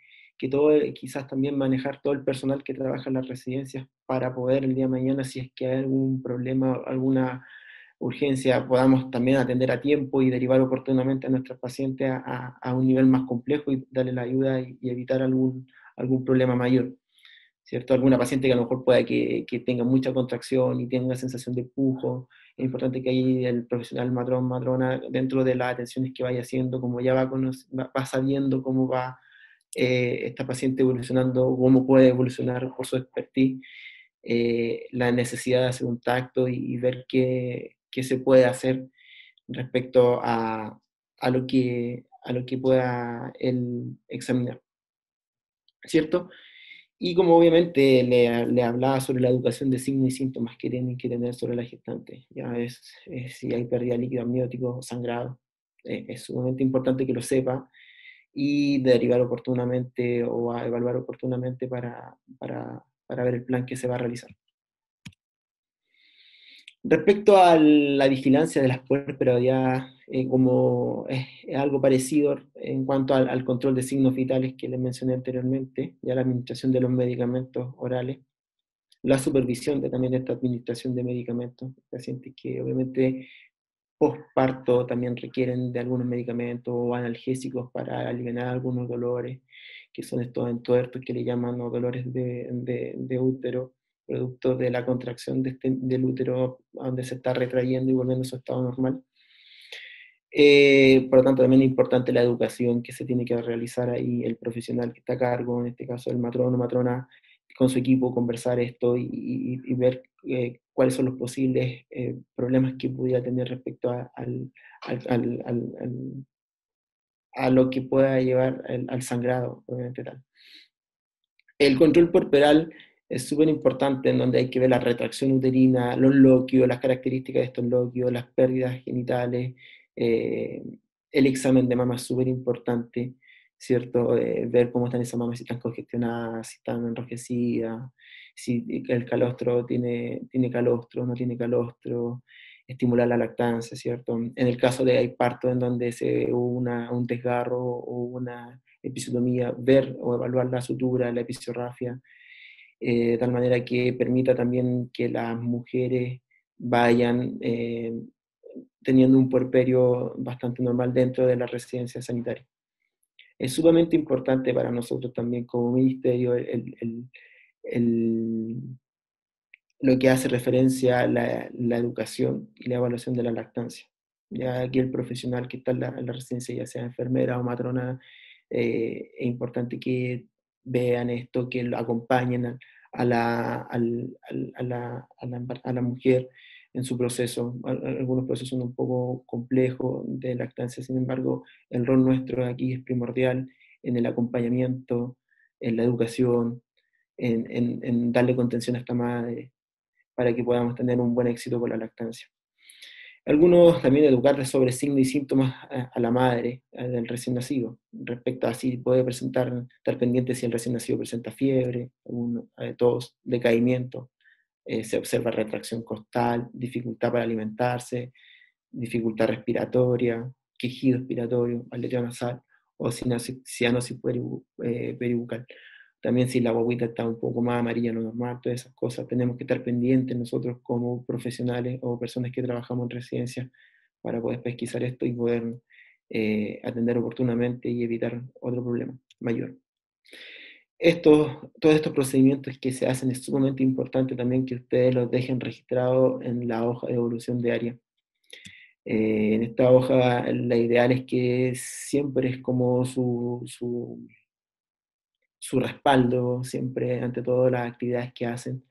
todo, quizás también manejar todo el personal que trabaja en las residencias para poder el día de mañana, si es que hay algún problema, alguna urgencia, podamos también atender a tiempo y derivar oportunamente a nuestros pacientes a un nivel más complejo y darle la ayuda y evitar algún problema mayor. ¿Cierto? Alguna paciente que a lo mejor pueda que tenga mucha contracción y tenga una sensación de pujo, es importante que ahí el profesional matrón, matrona, dentro de las atenciones que vaya haciendo, como ya va sabiendo cómo va esta paciente evolucionando, cómo puede evolucionar por su expertise, la necesidad de hacer un tacto y ver qué se puede hacer respecto a lo que pueda él examinar, ¿cierto? Y como obviamente le hablaba sobre la educación de signos y síntomas que tienen que tener sobre la gestante, ya es si hay pérdida de líquido amniótico, sangrado, es sumamente importante que lo sepa y derivar oportunamente o a evaluar oportunamente para ver el plan que se va a realizar. Respecto a la vigilancia de las puérperas, ya como es algo parecido en cuanto al control de signos vitales que les mencioné anteriormente, ya la administración de los medicamentos orales, la supervisión también de esta administración de medicamentos, pacientes que obviamente postparto también requieren de algunos medicamentos o analgésicos para aliviar algunos dolores, que son estos entuertos que le llaman o dolores de útero, producto de la contracción del útero donde se está retrayendo y volviendo a su estado normal. Por lo tanto, también es importante la educación que se tiene que realizar ahí, el profesional que está a cargo, en este caso el matrono o matrona, con su equipo, conversar esto y ver cuáles son los posibles problemas que pudiera tener respecto a lo que pueda llevar al sangrado, obviamente tal. El control corporal es súper importante, en donde hay que ver la retracción uterina, los loquios, las características de estos loquios, las pérdidas genitales, eh, el examen de mama es súper importante, ¿cierto? Ver cómo están esas mamas, si están congestionadas, si están enrojecidas, si el calostro tiene calostro, no tiene calostro, estimular la lactancia, ¿cierto? En el caso de hay parto en donde hubo un desgarro o una episiotomía, ver o evaluar la sutura, la episografía, de tal manera que permita también que las mujeres vayan teniendo un puerperio bastante normal dentro de la residencia sanitaria. Es sumamente importante para nosotros también como ministerio el, lo que hace referencia a la educación y la evaluación de la lactancia. Ya aquí el profesional que está en la residencia, ya sea enfermera o matrona, es importante que vean esto, que lo acompañen a la mujer en su proceso. Algunos procesos son un poco complejos de lactancia, sin embargo, el rol nuestro aquí es primordial en el acompañamiento, en la educación, en darle contención a esta madre, para que podamos tener un buen éxito con la lactancia. Algunos también educar sobre signos y síntomas a la madre del recién nacido, respecto a si puede presentar, estar pendiente si el recién nacido presenta fiebre, tos, decaimiento, se observa retracción costal, dificultad para alimentarse, dificultad respiratoria, quejido expiratorio, aleteo nasal o cianosis peribucal. también si la guaguita está un poco más amarilla de lo normal, todas esas cosas, tenemos que estar pendientes nosotros como profesionales o personas que trabajamos en residencia para poder pesquisar esto y poder atender oportunamente y evitar otro problema mayor. Todos estos procedimientos que se hacen es sumamente importante también que ustedes los dejen registrados en la hoja de evolución diaria. En esta hoja la ideal es que siempre es como su respaldo, siempre ante todas las actividades que hacen,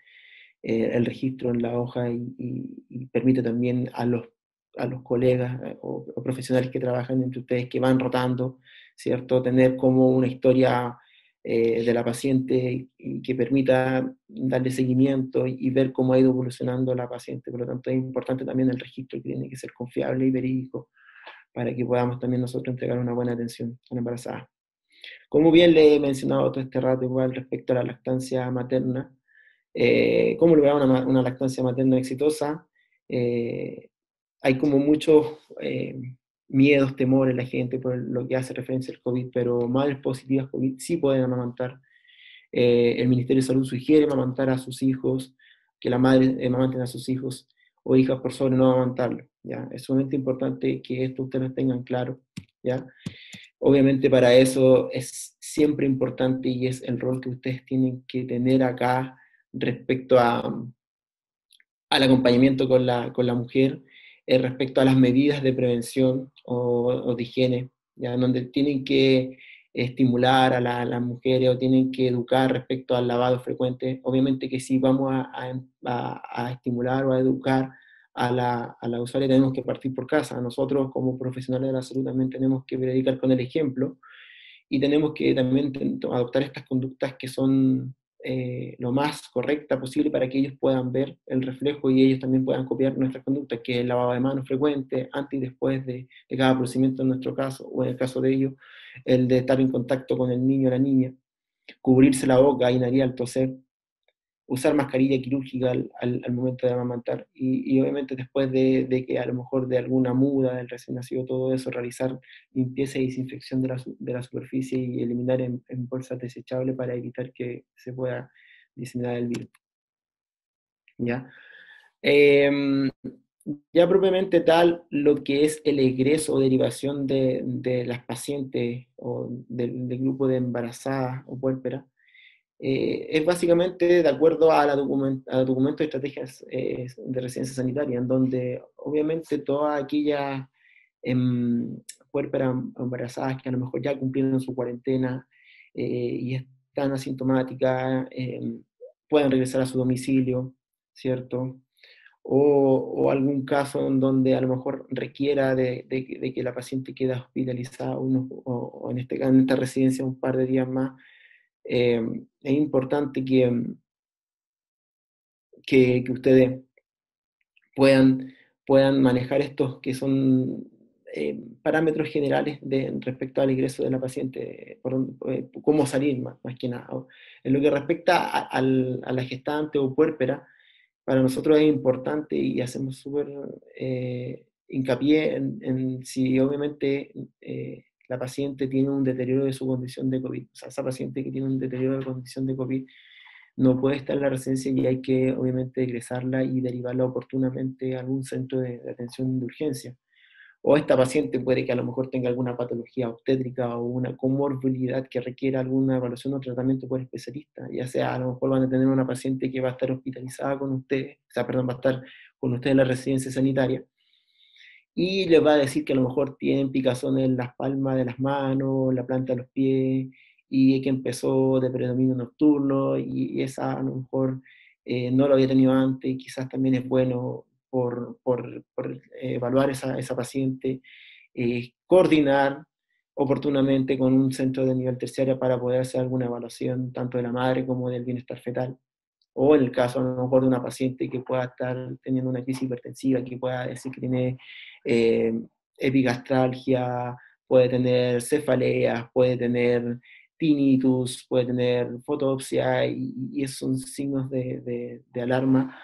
el registro en la hoja y permite también a los colegas o profesionales que trabajan entre ustedes que van rotando, ¿cierto? Tener como una historia de la paciente y que permita darle seguimiento y ver cómo ha ido evolucionando la paciente. Por lo tanto, es importante también el registro que tiene que ser confiable y verídico para que podamos también nosotros entregar una buena atención a la embarazada. Como bien le he mencionado todo este rato igual respecto a la lactancia materna, ¿cómo lograr una lactancia materna exitosa? Hay como muchos miedos, temores en la gente por lo que hace referencia al COVID, pero madres positivas COVID sí pueden amamantar. El Ministerio de Salud sugiere amamantar a sus hijos, que la madre amamanten a sus hijos o hijas por sobre no amamantarlo. ¿Ya? Es sumamente importante que esto ustedes lo tengan claro. ¿Ya? Obviamente para eso es siempre importante y es el rol que ustedes tienen que tener acá respecto al acompañamiento con la mujer, respecto a las medidas de prevención o de higiene, ¿ya? Donde tienen que estimular a las mujeres o tienen que educar respecto al lavado frecuente. Obviamente que si vamos a estimular o a educar a la usuaria tenemos que partir por casa. Nosotros como profesionales de la salud también tenemos que predicar con el ejemplo y tenemos que también adoptar estas conductas que son lo más correcta posible para que ellos puedan ver el reflejo y ellos también puedan copiar nuestras conductas, que es el lavado de manos frecuente, antes y después de cada procedimiento en nuestro caso, o en el caso de ellos, el de estar en contacto con el niño o la niña, cubrirse la boca, inhalar al toser, usar mascarilla quirúrgica al momento de amamantar y obviamente después de que a lo mejor de alguna muda del recién nacido, todo eso, realizar limpieza y desinfección de la superficie y eliminar en bolsas desechables para evitar que se pueda diseminar el virus. ¿Ya? Eh, ya propiamente tal, lo que es el egreso o derivación de las pacientes o del grupo de embarazadas o puérperas, es básicamente de acuerdo a al documento de estrategias de residencia sanitaria, en donde obviamente todas aquellas em, puérperas embarazadas que a lo mejor ya cumplieron su cuarentena y están asintomáticas, pueden regresar a su domicilio, ¿cierto? O algún caso en donde a lo mejor requiera de que la paciente quede hospitalizada o en esta residencia un par de días más, es importante que ustedes puedan, puedan manejar estos que son parámetros generales respecto al ingreso de la paciente, cómo salir más que nada. En lo que respecta a la gestante o puérpera, para nosotros es importante y hacemos súper hincapié en si obviamente la paciente tiene un deterioro de su condición de COVID. O sea, esa paciente que tiene un deterioro de condición de COVID no puede estar en la residencia y hay que obviamente egresarla y derivarla oportunamente a algún centro de atención de urgencia. O esta paciente puede que a lo mejor tenga alguna patología obstétrica o una comorbilidad que requiera alguna evaluación o tratamiento por especialista, ya sea a lo mejor van a tener una paciente que va a estar hospitalizada con ustedes, o sea, perdón, va a estar con ustedes en la residencia sanitaria, y les va a decir que a lo mejor tienen picazón en las palmas de las manos, la planta de los pies, y que empezó de predominio nocturno, y esa a lo mejor no lo había tenido antes, y quizás también es bueno por evaluar esa paciente, coordinar oportunamente con un centro de nivel terciario para poder hacer alguna evaluación tanto de la madre como del bienestar fetal o en el caso a lo mejor de una paciente que pueda estar teniendo una crisis hipertensiva, que pueda decir que tiene eh, epigastralgia, puede tener cefaleas, puede tener tinnitus, puede tener fotopsia, y esos son signos de alarma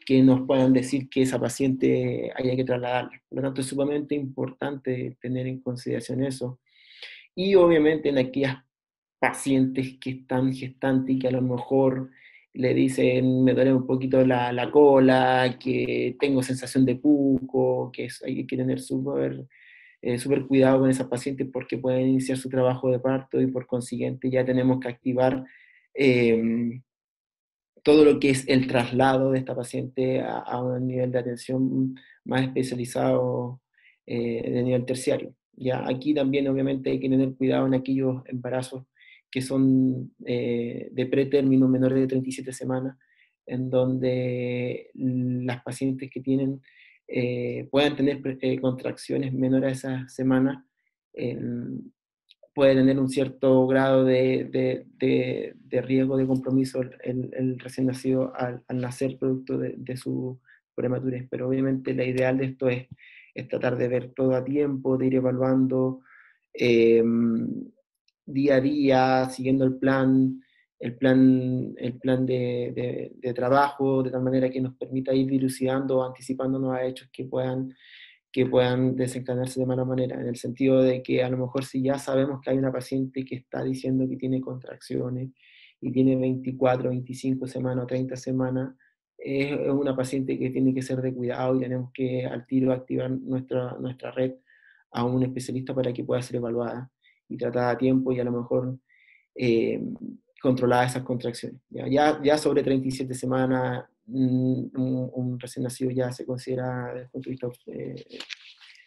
que nos puedan decir que esa paciente haya que trasladarla. Por lo tanto, es sumamente importante tener en consideración eso. Y obviamente en aquellas pacientes que están gestantes y que a lo mejor le dicen me duele un poquito la cola, que tengo sensación de puco, hay que tener súper cuidado con esas pacientes porque pueden iniciar su trabajo de parto y por consiguiente ya tenemos que activar eh, todo lo que es el traslado de esta paciente a un nivel de atención más especializado de nivel terciario. Ya aquí también obviamente hay que tener cuidado en aquellos embarazos que son de pretérmino menores de 37 semanas, en donde las pacientes que tienen puedan tener contracciones menores a esas semanas, puede tener un cierto grado de riesgo, de compromiso el recién nacido al nacer producto de su prematurez. Pero obviamente la ideal de esto es tratar de ver todo a tiempo, de ir evaluando eh, día a día, siguiendo el plan de trabajo, de tal manera que nos permita ir dilucidando, anticipándonos a hechos que puedan desencadenarse de mala manera, en el sentido de que a lo mejor si ya sabemos que hay una paciente que está diciendo que tiene contracciones y tiene 24, 25 semanas o 30 semanas, es una paciente que tiene que ser de cuidado y tenemos que al tiro activar nuestra red a un especialista para que pueda ser evaluada y tratada a tiempo y a lo mejor eh, controlada esas contracciones. Ya sobre 37 semanas, un recién nacido ya se considera desde el punto de vista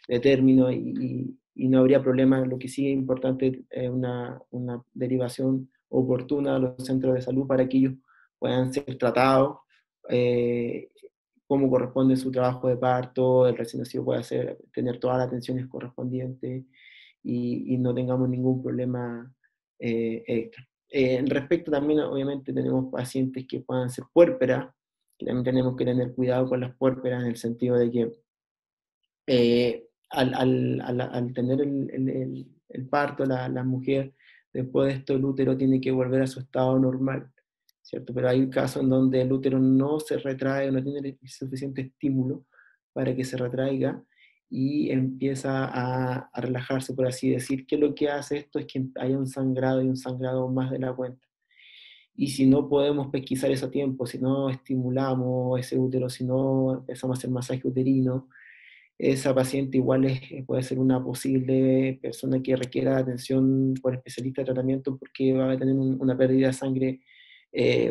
de término y no habría problema. Lo que sí es importante es una derivación oportuna a los centros de salud para que ellos puedan ser tratados eh, como corresponde su trabajo de parto, el recién nacido pueda tener todas las atenciones correspondientes y no tengamos ningún problema extra. Respecto también, obviamente, tenemos pacientes que puedan ser puérperas, que también tenemos que tener cuidado con las puérperas en el sentido de que al tener el parto, la mujer, después de esto el útero tiene que volver a su estado normal, ¿cierto? Pero hay casos en donde el útero no se retrae, no tiene el suficiente estímulo para que se retraiga y empieza a relajarse, por así decir, que lo que hace esto es que haya un sangrado y un sangrado más de la cuenta. Y si no podemos pesquisar eso a tiempo, si no estimulamos ese útero, si no empezamos a hacer masaje uterino, esa paciente igual puede ser una posible persona que requiera atención por especialista de tratamiento porque va a tener una pérdida de sangre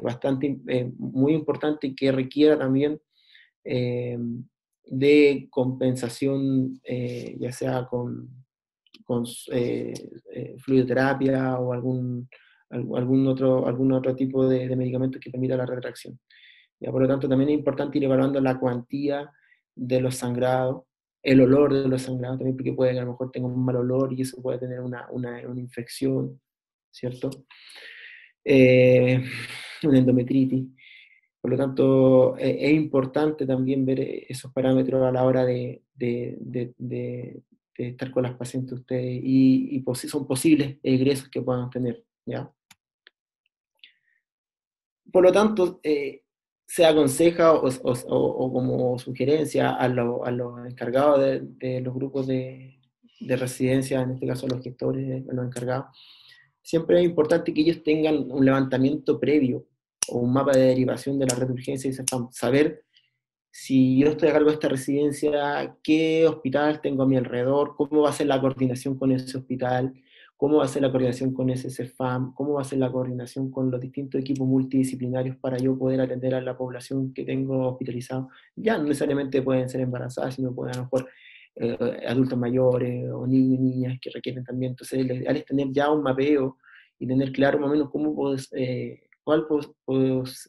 bastante, muy importante y que requiera también eh, de compensación, ya sea con fluidoterapia o algún otro tipo de medicamentos que permita la retracción. Ya, por lo tanto, también es importante ir evaluando la cuantía de los sangrados, el olor de los sangrados también, porque puede que a lo mejor tenga un mal olor y eso puede tener una infección, ¿cierto? Eh, una endometritis. Por lo tanto, es importante también ver esos parámetros a la hora de estar con las pacientes ustedes y son posibles egresos que puedan tener, ¿ya? Por lo tanto, se aconseja o como sugerencia a los encargados de los grupos de residencia, en este caso a los gestores, a los encargados, siempre es importante que ellos tengan un levantamiento previo o un mapa de derivación de la red de urgencia y sepan saber si yo estoy a cargo de esta residencia, qué hospital tengo a mi alrededor, cómo va a ser la coordinación con ese hospital, cómo va a ser la coordinación con ese CEFAM, cómo va a ser la coordinación con los distintos equipos multidisciplinarios para yo poder atender a la población que tengo hospitalizado. Ya no necesariamente pueden ser embarazadas, sino pueden a lo mejor adultos mayores o niños y niñas que requieren también. Entonces, lo ideal es tener ya un mapeo y tener claro más o menos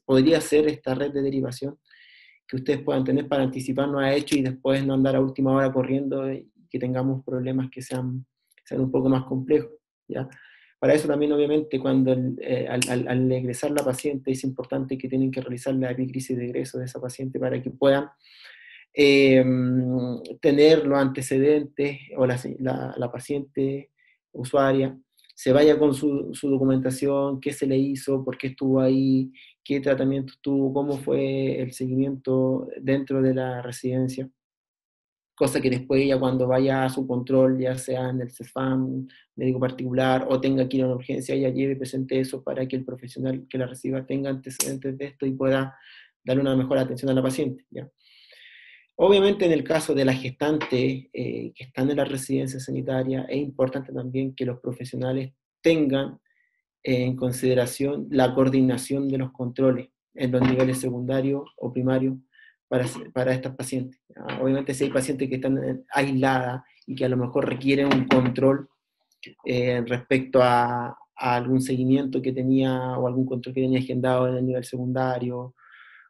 podría ser esta red de derivación que ustedes puedan tener para anticiparnos a hechos y después no andar a última hora corriendo y que tengamos problemas que sean un poco más complejos, ¿ya? Para eso también, obviamente, cuando al egresar la paciente es importante que tienen que realizar la epícrisis de egreso de esa paciente para que puedan eh, tener los antecedentes o la paciente usuaria se vaya con su documentación, qué se le hizo, por qué estuvo ahí, qué tratamiento tuvo, cómo fue el seguimiento dentro de la residencia. cosa que después ya cuando vaya a su control, ya sea en el CEFAM, médico particular, o tenga que ir a una urgencia, ella lleve y presente eso para que el profesional que la reciba tenga antecedentes de esto y pueda darle una mejor atención a la paciente, ¿ya? Obviamente en el caso de las gestantes que están en la residencia sanitaria, es importante también que los profesionales tengan en consideración la coordinación de los controles en los niveles secundarios o primarios para estas pacientes. Obviamente si hay pacientes que están aisladas y que a lo mejor requieren un control respecto a algún seguimiento que tenía o algún control que tenía agendado en el nivel secundario,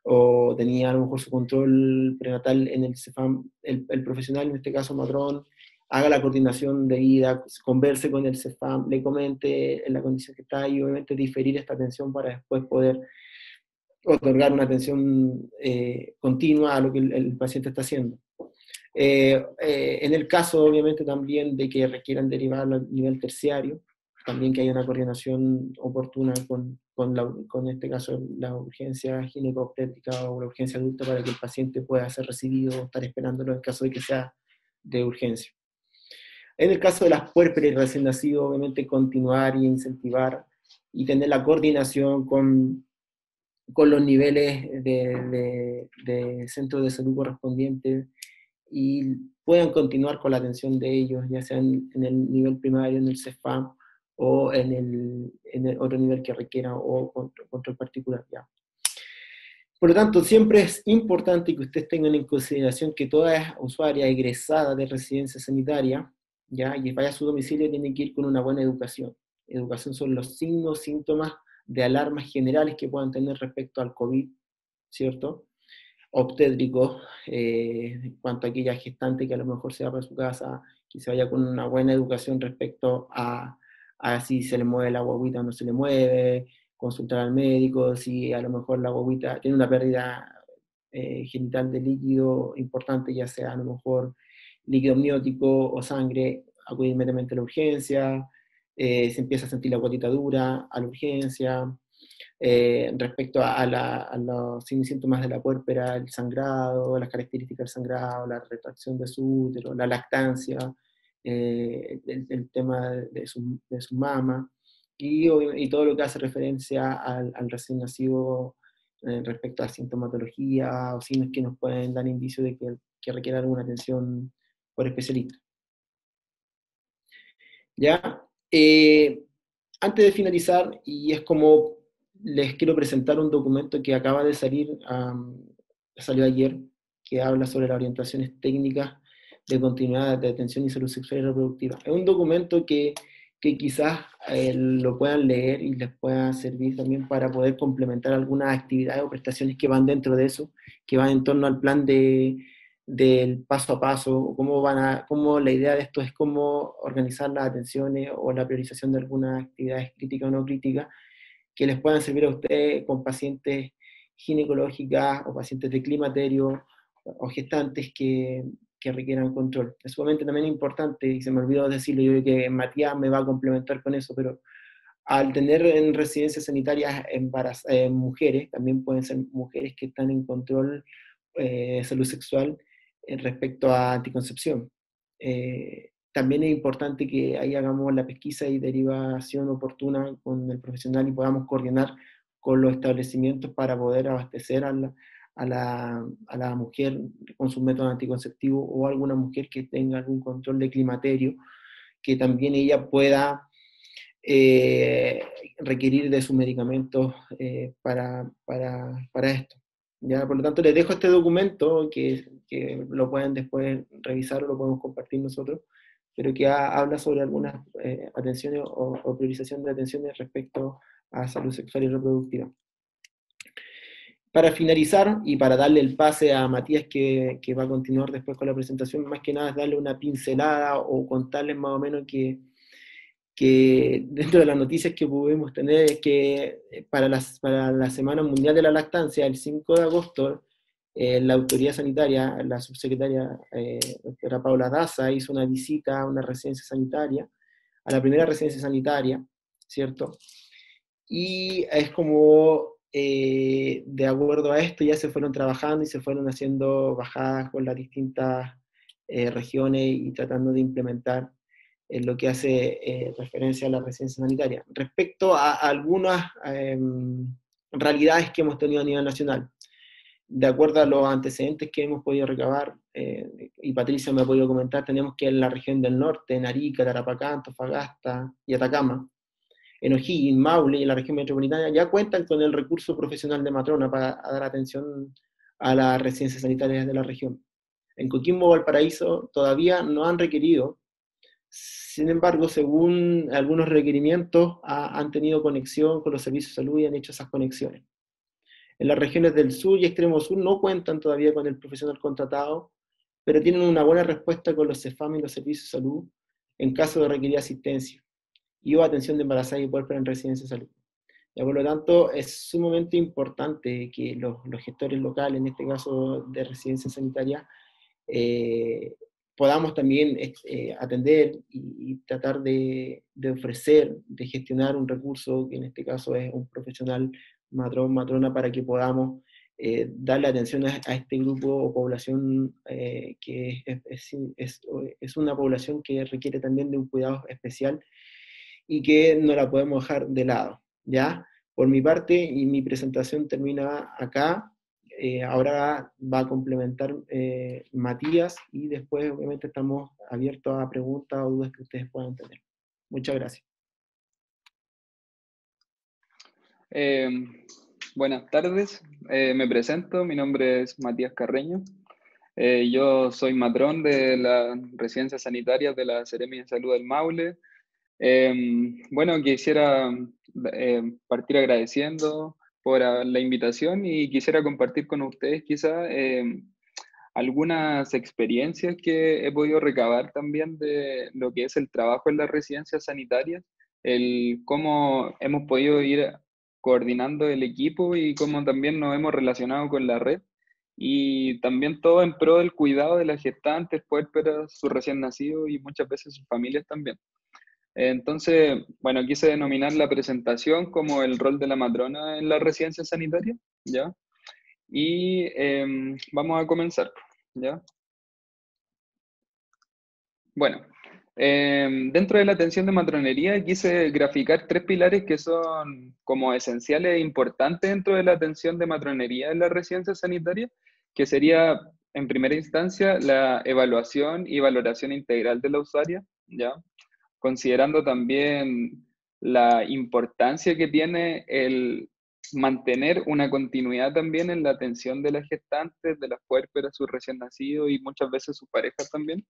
o tenía a lo mejor su control prenatal en el CEFAM, el profesional, en este caso matrón, haga la coordinación debida, converse con el CEFAM, le comente en la condición que está y obviamente diferir esta atención para después poder otorgar una atención continua a lo que el paciente está haciendo. En el caso, obviamente, también de que requieran derivar al nivel terciario, también que haya una coordinación oportuna con este caso, la urgencia gineco-obstétrica o la urgencia adulta para que el paciente pueda ser recibido o estar esperándolo en caso de que sea de urgencia. En el caso de las puérperas y recién nacidos, obviamente continuar y incentivar y tener la coordinación con los niveles de centro de salud correspondientes y puedan continuar con la atención de ellos, ya sea en el nivel primario, en el CEFAM, o en el otro nivel que requiera, o control particular. Ya. Por lo tanto, siempre es importante que ustedes tengan en consideración que toda usuaria egresada de residencia sanitaria, ya, y vaya a su domicilio, tiene que ir con una buena educación. Educación sobre los signos, síntomas de alarmas generales que puedan tener respecto al COVID, ¿cierto? Obstétrico, en cuanto a aquella gestante que a lo mejor se va para su casa, que se vaya con una buena educación respecto a si se le mueve la guaguita o no se le mueve, consultar al médico, si a lo mejor la guaguita tiene una pérdida genital de líquido importante, ya sea a lo mejor líquido amniótico o sangre, acudir inmediatamente a la urgencia, se empieza a sentir la guatita dura, a la urgencia, respecto a los síntomas de la puérpera, el sangrado, las características del sangrado, la retracción de su útero, la lactancia, el tema de su mama, y todo lo que hace referencia al recién nacido respecto a sintomatología o signos que nos pueden dar indicios de que requiere alguna atención por especialista. ¿Ya? Antes de finalizar, y es como les quiero presentar un documento que acaba de salir, salió ayer, que habla sobre las orientaciones técnicas de continuidad de atención y salud sexual y reproductiva. Es un documento que quizás lo puedan leer y les pueda servir también para poder complementar algunas actividades o prestaciones que van dentro de eso, que van en torno al plan del paso a paso, cómo la idea de esto es cómo organizar las atenciones o la priorización de algunas actividades críticas o no críticas que les puedan servir a ustedes con pacientes ginecológicas o pacientes de climaterio o gestantes que requieran control. Es sumamente también importante, y se me olvidó decirlo, yo creo que Matías me va a complementar con eso, pero al tener en residencias sanitarias mujeres, también pueden ser mujeres que están en control de salud sexual respecto a anticoncepción. También es importante que ahí hagamos la pesquisa y derivación oportuna con el profesional y podamos coordinar con los establecimientos para poder abastecer a la mujer con sus métodos anticonceptivos o alguna mujer que tenga algún control de climaterio, que también ella pueda requerir de sus medicamentos para esto. ¿Ya? Por lo tanto, les dejo este documento que lo pueden después revisar o lo podemos compartir nosotros, pero que habla sobre algunas atenciones o priorización de atenciones respecto a salud sexual y reproductiva. Para finalizar y para darle el pase a Matías que va a continuar después con la presentación, más que nada es darle una pincelada o contarles más o menos que dentro de las noticias que pudimos tener es que para la Semana Mundial de la Lactancia, el 5 de agosto, la autoridad sanitaria, la subsecretaria doctora Paula Daza, hizo una visita a una residencia sanitaria, a la primera residencia sanitaria, ¿cierto? Y es como, de acuerdo a esto, ya se fueron trabajando y se fueron haciendo bajadas con las distintas regiones y tratando de implementar lo que hace referencia a la residencia sanitaria. Respecto a algunas realidades que hemos tenido a nivel nacional, de acuerdo a los antecedentes que hemos podido recabar, y Patricia me ha podido comentar, tenemos que en la región del norte, en Arica, Tarapacá, Antofagasta y Atacama, en O'Higgins, Maule y en la región metropolitana, ya cuentan con el recurso profesional de matrona para dar atención a las residencias sanitarias de la región. En Coquimbo, Valparaíso, todavía no han requerido. Sin embargo, según algunos requerimientos, han tenido conexión con los servicios de salud y han hecho esas conexiones. En las regiones del sur y extremo sur no cuentan todavía con el profesional contratado, pero tienen una buena respuesta con los CEFAM y los servicios de salud en caso de requerir asistencia y o atención de embarazadas y puérperas en residencia de salud. Y por lo tanto, es sumamente importante que los gestores locales, en este caso de residencia sanitaria, podamos también atender y tratar de ofrecer, de gestionar un recurso, que en este caso es un profesional matrón, matrona, para que podamos darle atención a este grupo o población que es una población que requiere también de un cuidado especial y que no la podemos dejar de lado, ¿ya? Por mi parte, y mi presentación termina acá. Ahora va a complementar Matías y después obviamente estamos abiertos a preguntas o dudas que ustedes puedan tener. Muchas gracias. Buenas tardes, me presento, mi nombre es Matías Carreño. Yo soy matrón de la residencia sanitaria de la Seremi de Salud del Maule. Bueno, quisiera partir agradeciendo por la invitación y quisiera compartir con ustedes quizá algunas experiencias que he podido recabar también de lo que es el trabajo en las residencias sanitarias, el cómo hemos podido ir coordinando el equipo y cómo también nos hemos relacionado con la red, y también todo en pro del cuidado de las gestantes, puérperas, sus recién nacidos y muchas veces sus familias también. Entonces, bueno, quise denominar la presentación como el rol de la matrona en la residencia sanitaria, ¿ya? Y vamos a comenzar, ¿ya? Bueno, dentro de la atención de matronería quise graficar tres pilares que son como esenciales e importantes dentro de la atención de matronería en la residencia sanitaria, que sería, en primera instancia, la evaluación y valoración integral de la usuaria, ¿ya? Considerando también la importancia que tiene el mantener una continuidad también en la atención de las gestantes, de las puérperas, sus recién nacidos y muchas veces sus parejas también.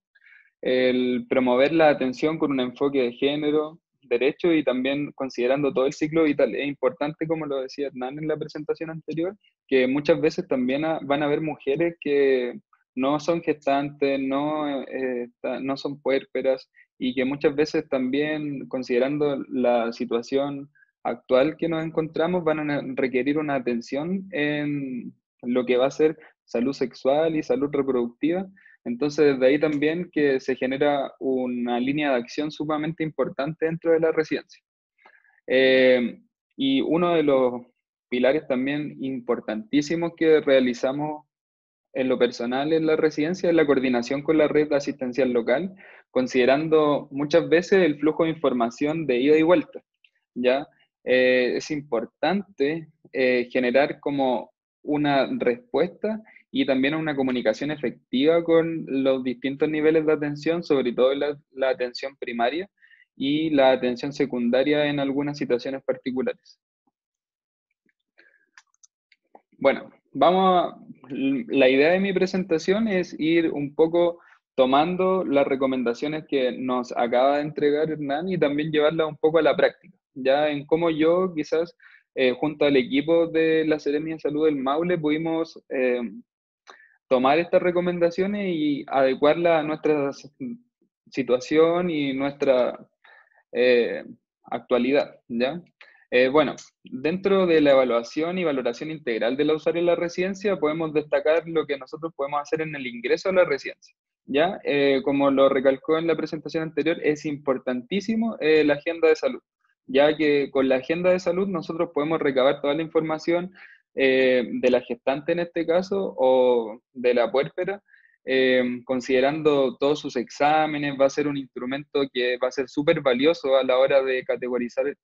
El promover la atención con un enfoque de género, derecho y también considerando todo el ciclo vital. Es importante, como lo decía Hernán en la presentación anterior, que muchas veces también van a haber mujeres que no son gestantes, no son puérperas, y que muchas veces también, considerando la situación actual que nos encontramos, van a requerir una atención en lo que va a ser salud sexual y salud reproductiva. Entonces, desde ahí también que se genera una línea de acción sumamente importante dentro de la residencia. Y uno de los pilares también importantísimos que realizamos en lo personal en la residencia es la coordinación con la red asistencial local, considerando muchas veces el flujo de información de ida y vuelta, ¿ya? Es importante generar como una respuesta y también una comunicación efectiva con los distintos niveles de atención, sobre todo la atención primaria y la atención secundaria en algunas situaciones particulares. Bueno, la idea de mi presentación es ir un poco tomando las recomendaciones que nos acaba de entregar Hernán y también llevarlas un poco a la práctica, ya en cómo yo quizás junto al equipo de la Seremi de Salud del Maule pudimos tomar estas recomendaciones y adecuarlas a nuestra situación y nuestra actualidad, ¿ya? Bueno, dentro de la evaluación y valoración integral de la usuaria en la residencia, podemos destacar lo que nosotros podemos hacer en el ingreso a la residencia, ¿ya? Como lo recalcó en la presentación anterior, es importantísimo la agenda de salud, ya que con la agenda de salud nosotros podemos recabar toda la información de la gestante en este caso, o de la puérpera, considerando todos sus exámenes, va a ser un instrumento que va a ser súper valioso a la hora de categorizar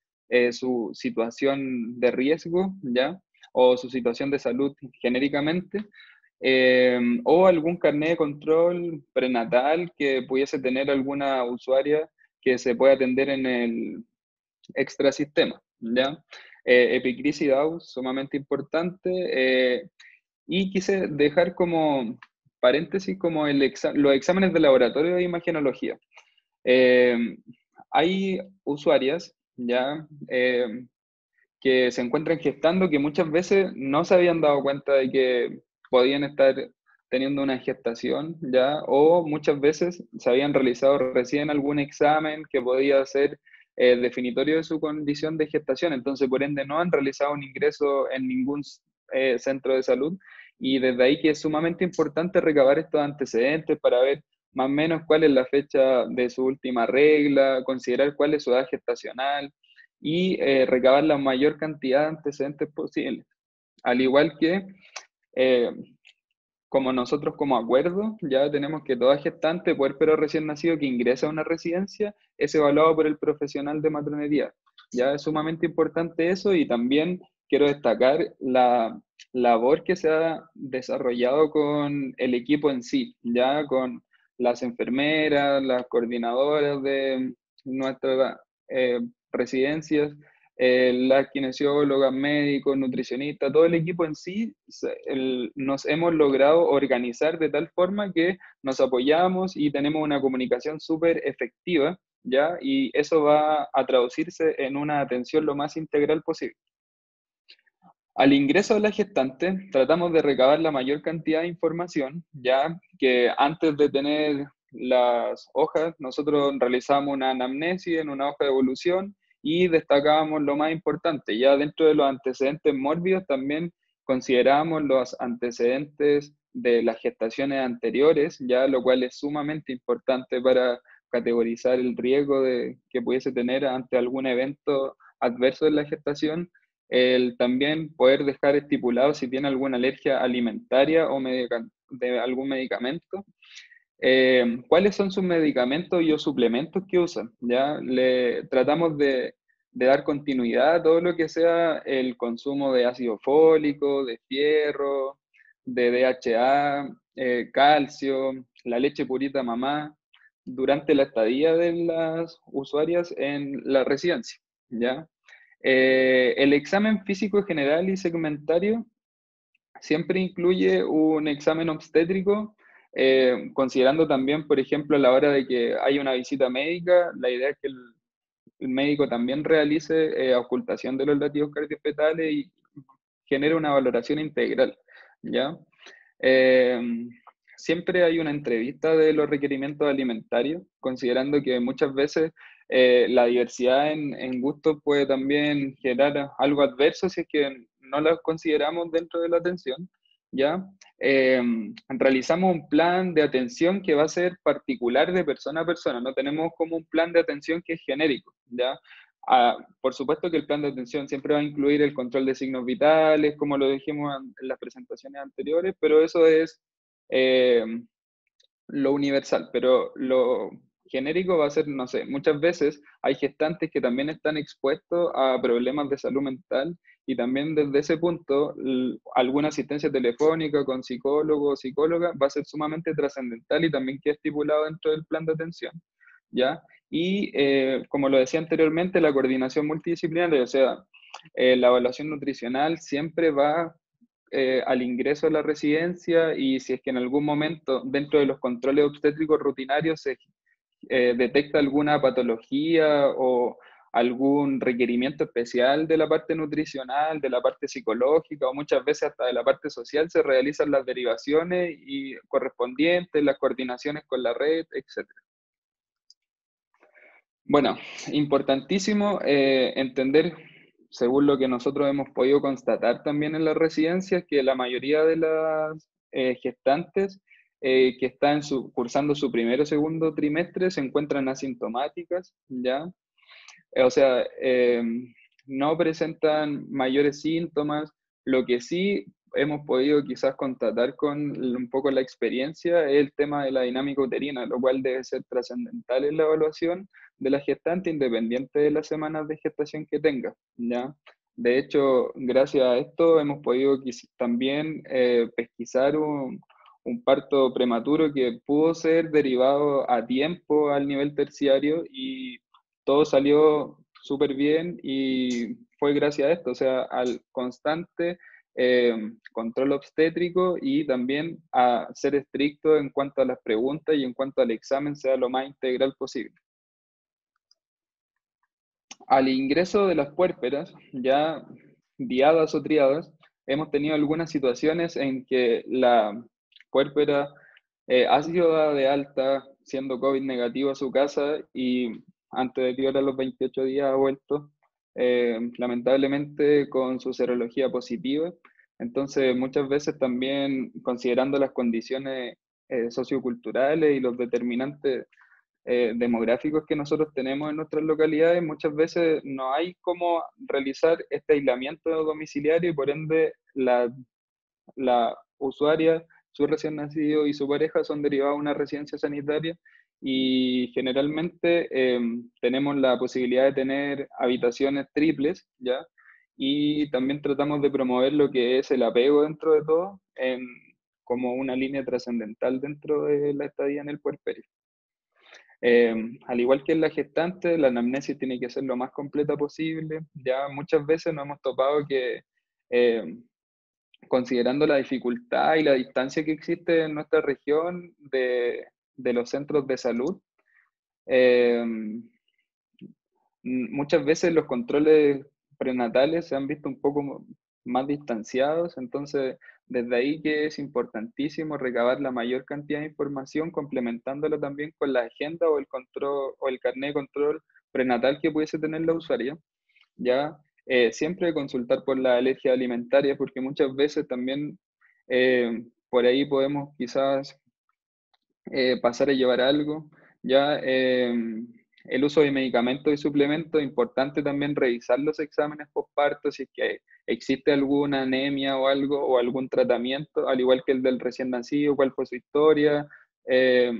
su situación de riesgo, ¿ya? O su situación de salud genéricamente, o algún carnet de control prenatal que pudiese tener alguna usuaria que se pueda atender en el extrasistema, ¿ya? Epicrisis DAO, sumamente importante, y quise dejar como paréntesis como los exámenes de laboratorio de imagenología. Hay usuarias, ¿ya? Que se encuentran gestando que muchas veces no se habían dado cuenta de que podían estar teniendo una gestación, ¿ya? O muchas veces se habían realizado recién algún examen que podía ser definitorio de su condición de gestación, entonces por ende no han realizado un ingreso en ningún centro de salud, y desde ahí que es sumamente importante recabar estos antecedentes para ver más o menos cuál es la fecha de su última regla, considerar cuál es su edad gestacional, y recabar la mayor cantidad de antecedentes posibles. Al igual que, eh, como nosotros como acuerdo, ya tenemos que toda gestante, puérpero recién nacido que ingresa a una residencia es evaluado por el profesional de matronería. Ya es sumamente importante eso, y también quiero destacar la labor que se ha desarrollado con el equipo en sí, ya con las enfermeras, las coordinadoras de nuestras residencias, las kinesiólogas, médicos, nutricionistas, todo el equipo en sí, nos hemos logrado organizar de tal forma que nos apoyamos y tenemos una comunicación súper efectiva, ¿ya? Y eso va a traducirse en una atención lo más integral posible. Al ingreso de la gestante, tratamos de recabar la mayor cantidad de información, ya que antes de tener las hojas, nosotros realizamos una anamnesis en una hoja de evolución y destacábamos lo más importante. Ya dentro de los antecedentes mórbidos también consideramos los antecedentes de las gestaciones anteriores, ya lo cual es sumamente importante para categorizar el riesgo de que pudiese tener ante algún evento adverso de la gestación. El también poder dejar estipulado si tiene alguna alergia alimentaria o de algún medicamento. ¿Cuáles son sus medicamentos y o suplementos que usan? ¿Ya? Le tratamos de dar continuidad a todo lo que sea el consumo de ácido fólico, de fierro, de DHA, calcio, la leche purita mamá, durante la estadía de las usuarias en la residencia, ¿ya? El examen físico general y segmentario siempre incluye un examen obstétrico, considerando también, por ejemplo, a la hora de que hay una visita médica, la idea es que el médico también realice ocultación de los latidos cardiofetales y genere una valoración integral, ¿ya? Eh, Siempre hay una entrevista de los requerimientos alimentarios, considerando que muchas veces la diversidad en gustos puede también generar algo adverso si es que no las consideramos dentro de la atención, ¿ya? Realizamos un plan de atención que va a ser particular de persona a persona, no tenemos como un plan de atención que es genérico, ¿ya? Por supuesto que el plan de atención siempre va a incluir el control de signos vitales, como lo dijimos en las presentaciones anteriores, pero eso es eh, lo universal, pero lo genérico va a ser, no sé, muchas veces hay gestantes que también están expuestos a problemas de salud mental, y también desde ese punto alguna asistencia telefónica con psicólogo o psicóloga va a ser sumamente trascendental y también queda estipulado dentro del plan de atención, ¿ya? Y como lo decía anteriormente, la coordinación multidisciplinaria, o sea, la evaluación nutricional siempre va al ingreso a la residencia, y si es que en algún momento dentro de los controles obstétricos rutinarios se detecta alguna patología o algún requerimiento especial de la parte nutricional, de la parte psicológica o muchas veces hasta de la parte social, se realizan las derivaciones y correspondientes, las coordinaciones con la red, etc. Bueno, importantísimo entender, según lo que nosotros hemos podido constatar también en las residencias, que la mayoría de las gestantes que están cursando su primero o segundo trimestre se encuentran asintomáticas, ¿ya? O sea, no presentan mayores síntomas. Lo que sí hemos podido quizás constatar con un poco la experiencia es el tema de la dinámica uterina, lo cual debe ser trascendental en la evaluación de la gestante independiente de las semanas de gestación que tenga, ¿ya? De hecho, gracias a esto hemos podido también pesquisar un parto prematuro que pudo ser derivado a tiempo al nivel terciario y todo salió súper bien y fue gracias a esto, o sea, al constante control obstétrico y también a ser estricto en cuanto a las preguntas y en cuanto al examen sea lo más integral posible. Al ingreso de las puérperas, ya diadas o triadas, hemos tenido algunas situaciones en que la puérpera ha sido dada de alta siendo COVID negativo a su casa y antes de que a los 28 días ha vuelto, lamentablemente con su serología positiva. Entonces, muchas veces también considerando las condiciones socioculturales y los determinantes demográficos que nosotros tenemos en nuestras localidades, muchas veces no hay cómo realizar este aislamiento domiciliario y por ende la usuaria, su recién nacido y su pareja son derivados a una residencia sanitaria y generalmente tenemos la posibilidad de tener habitaciones triples, ¿ya? Y también tratamos de promover lo que es el apego dentro de todo como una línea trascendental dentro de la estadía en el puerperio. Al igual que en la gestante, la anamnesis tiene que ser lo más completa posible. Ya muchas veces nos hemos topado que, considerando la dificultad y la distancia que existe en nuestra región de los centros de salud, eh, muchas veces los controles prenatales se han visto un poco más distanciados, entonces desde ahí que es importantísimo recabar la mayor cantidad de información, complementándola también con la agenda o el control o el carnet de control prenatal que pudiese tener la usuaria. Ya siempre consultar por la alergia alimentaria, porque muchas veces también por ahí podemos quizás pasar a llevar algo. Ya el uso de medicamentos y suplementos, es importante también revisar los exámenes postparto si es que existe alguna anemia o algo, o algún tratamiento, al igual que el del recién nacido, cuál fue su historia, eh,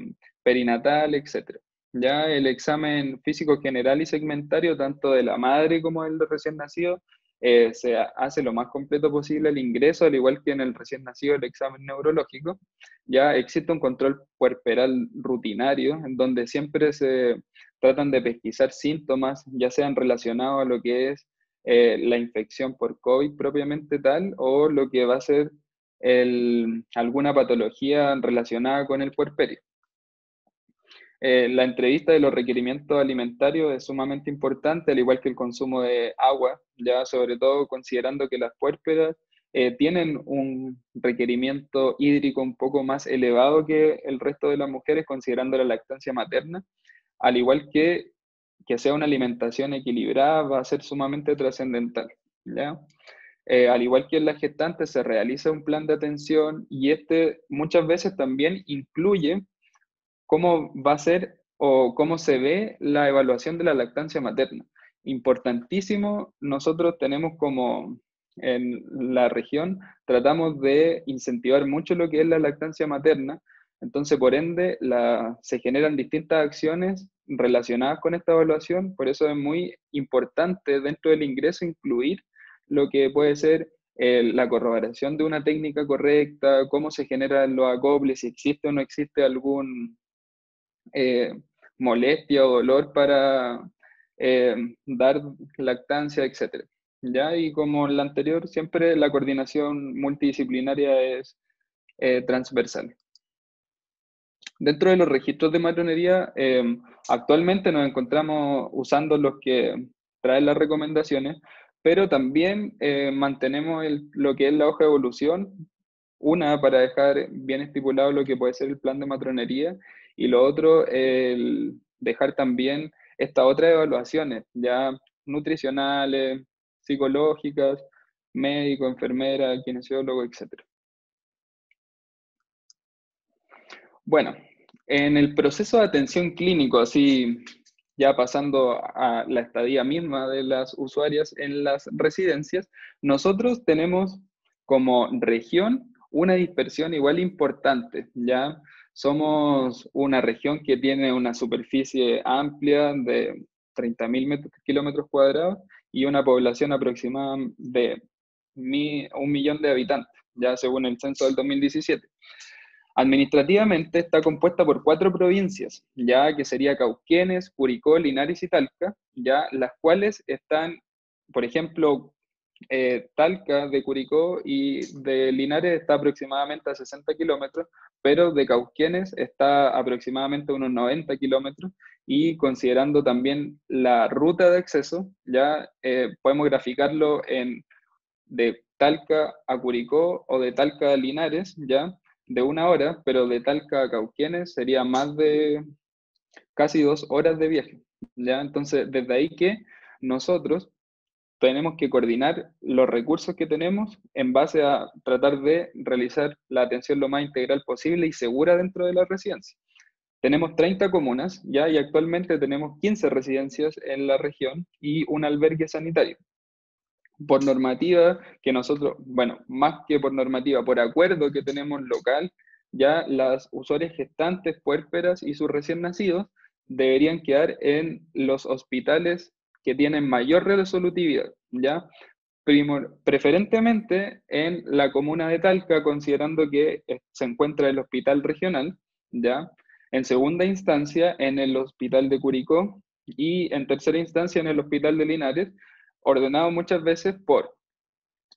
perinatal, etc. Ya el examen físico general y segmentario, tanto de la madre como del recién nacido, se hace lo más completo posible el ingreso, al igual que en el recién nacido el examen neurológico. Ya existe un control puerperal rutinario, en donde siempre se tratan de pesquisar síntomas, ya sean relacionados a lo que es la infección por COVID propiamente tal, o lo que va a ser alguna patología relacionada con el puerperio. La entrevista de los requerimientos alimentarios es sumamente importante, al igual que el consumo de agua, ya sobre todo considerando que las puérperas tienen un requerimiento hídrico un poco más elevado que el resto de las mujeres, considerando la lactancia materna, al igual que sea una alimentación equilibrada, va a ser sumamente trascendental, ¿ya? Al igual que en la gestante, se realiza un plan de atención y este muchas veces también incluye cómo va a ser o cómo se ve la evaluación de la lactancia materna. Importantísimo, nosotros tenemos como en la región, tratamos de incentivar mucho lo que es la lactancia materna, entonces por ende se generan distintas acciones relacionadas con esta evaluación, por eso es muy importante dentro del ingreso incluir lo que puede ser la corroboración de una técnica correcta, cómo se generan los acoples, si existe o no existe algún molestia o dolor para dar lactancia, etc. ¿Ya? Y como en la anterior, siempre la coordinación multidisciplinaria es transversal. Dentro de los registros de matronería, actualmente nos encontramos usando los que traen las recomendaciones, pero también mantenemos lo que es la hoja de evolución, una para dejar bien estipulado lo que puede ser el plan de matronería, y lo otro, el dejar también estas otras evaluaciones, ya nutricionales, psicológicas, médico, enfermera, kinesiólogo, etc. Bueno, en el proceso de atención clínico, así ya pasando a la estadía misma de las usuarias en las residencias, nosotros tenemos como región una dispersión igual importante, ¿ya? Somos una región que tiene una superficie amplia de 30.000 kilómetros cuadrados y una población aproximada de 1 millón de habitantes, ya según el censo del 2017. Administrativamente está compuesta por 4 provincias, ya que sería Cauquenes, Curicó, Linares y Talca, ya las cuales están, por ejemplo, Talca de Curicó y de Linares está aproximadamente a 60 kilómetros, pero de Cauquenes está aproximadamente a unos 90 kilómetros, y considerando también la ruta de acceso, ya podemos graficarlo en de Talca a Curicó o de Talca a Linares, ya de 1 hora, pero de Talca a Cauquenes sería más de casi 2 horas de viaje, ya. Entonces, desde ahí que nosotros tenemos que coordinar los recursos que tenemos en base a tratar de realizar la atención lo más integral posible y segura dentro de la residencia. Tenemos 30 comunas, ya, y actualmente tenemos 15 residencias en la región y un albergue sanitario. Por normativa, que nosotros, bueno, más que por normativa, por acuerdo que tenemos local, ya las usuarias gestantes, puérperas y sus recién nacidos deberían quedar en los hospitales que tienen mayor resolutividad, ¿ya? Preferentemente en la comuna de Talca, considerando que se encuentra el hospital regional, ¿ya? En segunda instancia, en el hospital de Curicó, y en tercera instancia, en el hospital de Linares, ordenado muchas veces por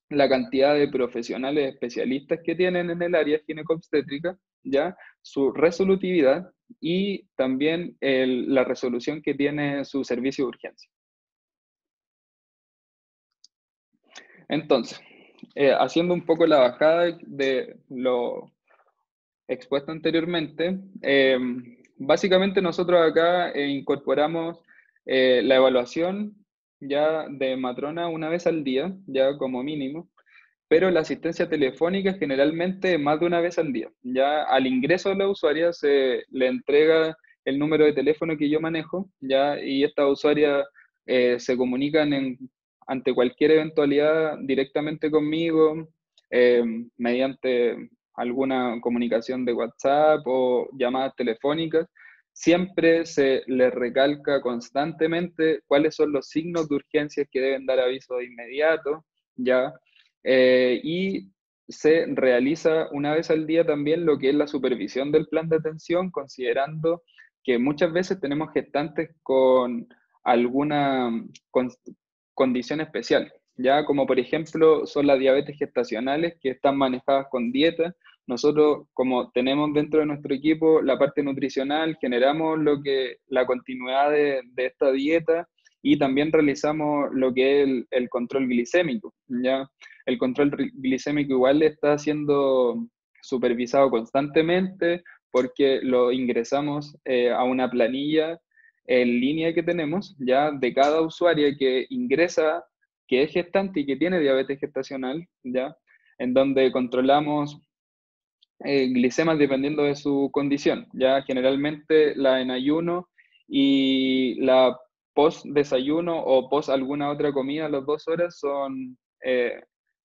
la cantidad de profesionales especialistas que tienen en el área ginecobstétrica, ya, su resolutividad y también la resolución que tiene su servicio de urgencia. Entonces, haciendo un poco la bajada de lo expuesto anteriormente, básicamente nosotros acá incorporamos la evaluación ya de matrona una vez al día, ya como mínimo, pero la asistencia telefónica generalmente más de una vez al día. Ya al ingreso de la usuaria se le entrega el número de teléfono que yo manejo, ya, y estas usuarias se comunican ante cualquier eventualidad directamente conmigo, mediante alguna comunicación de WhatsApp o llamadas telefónicas. Siempre se les recalca constantemente cuáles son los signos de urgencia que deben dar aviso de inmediato, ya, y se realiza una vez al día también lo que es la supervisión del plan de atención, considerando que muchas veces tenemos gestantes con alguna condición especial, ya como por ejemplo son las diabetes gestacionales que están manejadas con dieta. Nosotros, como tenemos dentro de nuestro equipo la parte nutricional, generamos la continuidad de esta dieta, y también realizamos lo que es el control glicémico, ¿ya? El control glicémico igual está siendo supervisado constantemente porque lo ingresamos a una planilla en línea que tenemos, ya, de cada usuaria que ingresa, que es gestante y que tiene diabetes gestacional, ya, en donde controlamos glicemas dependiendo de su condición, ya generalmente la en ayuno y la post desayuno o post alguna otra comida a las 2 horas son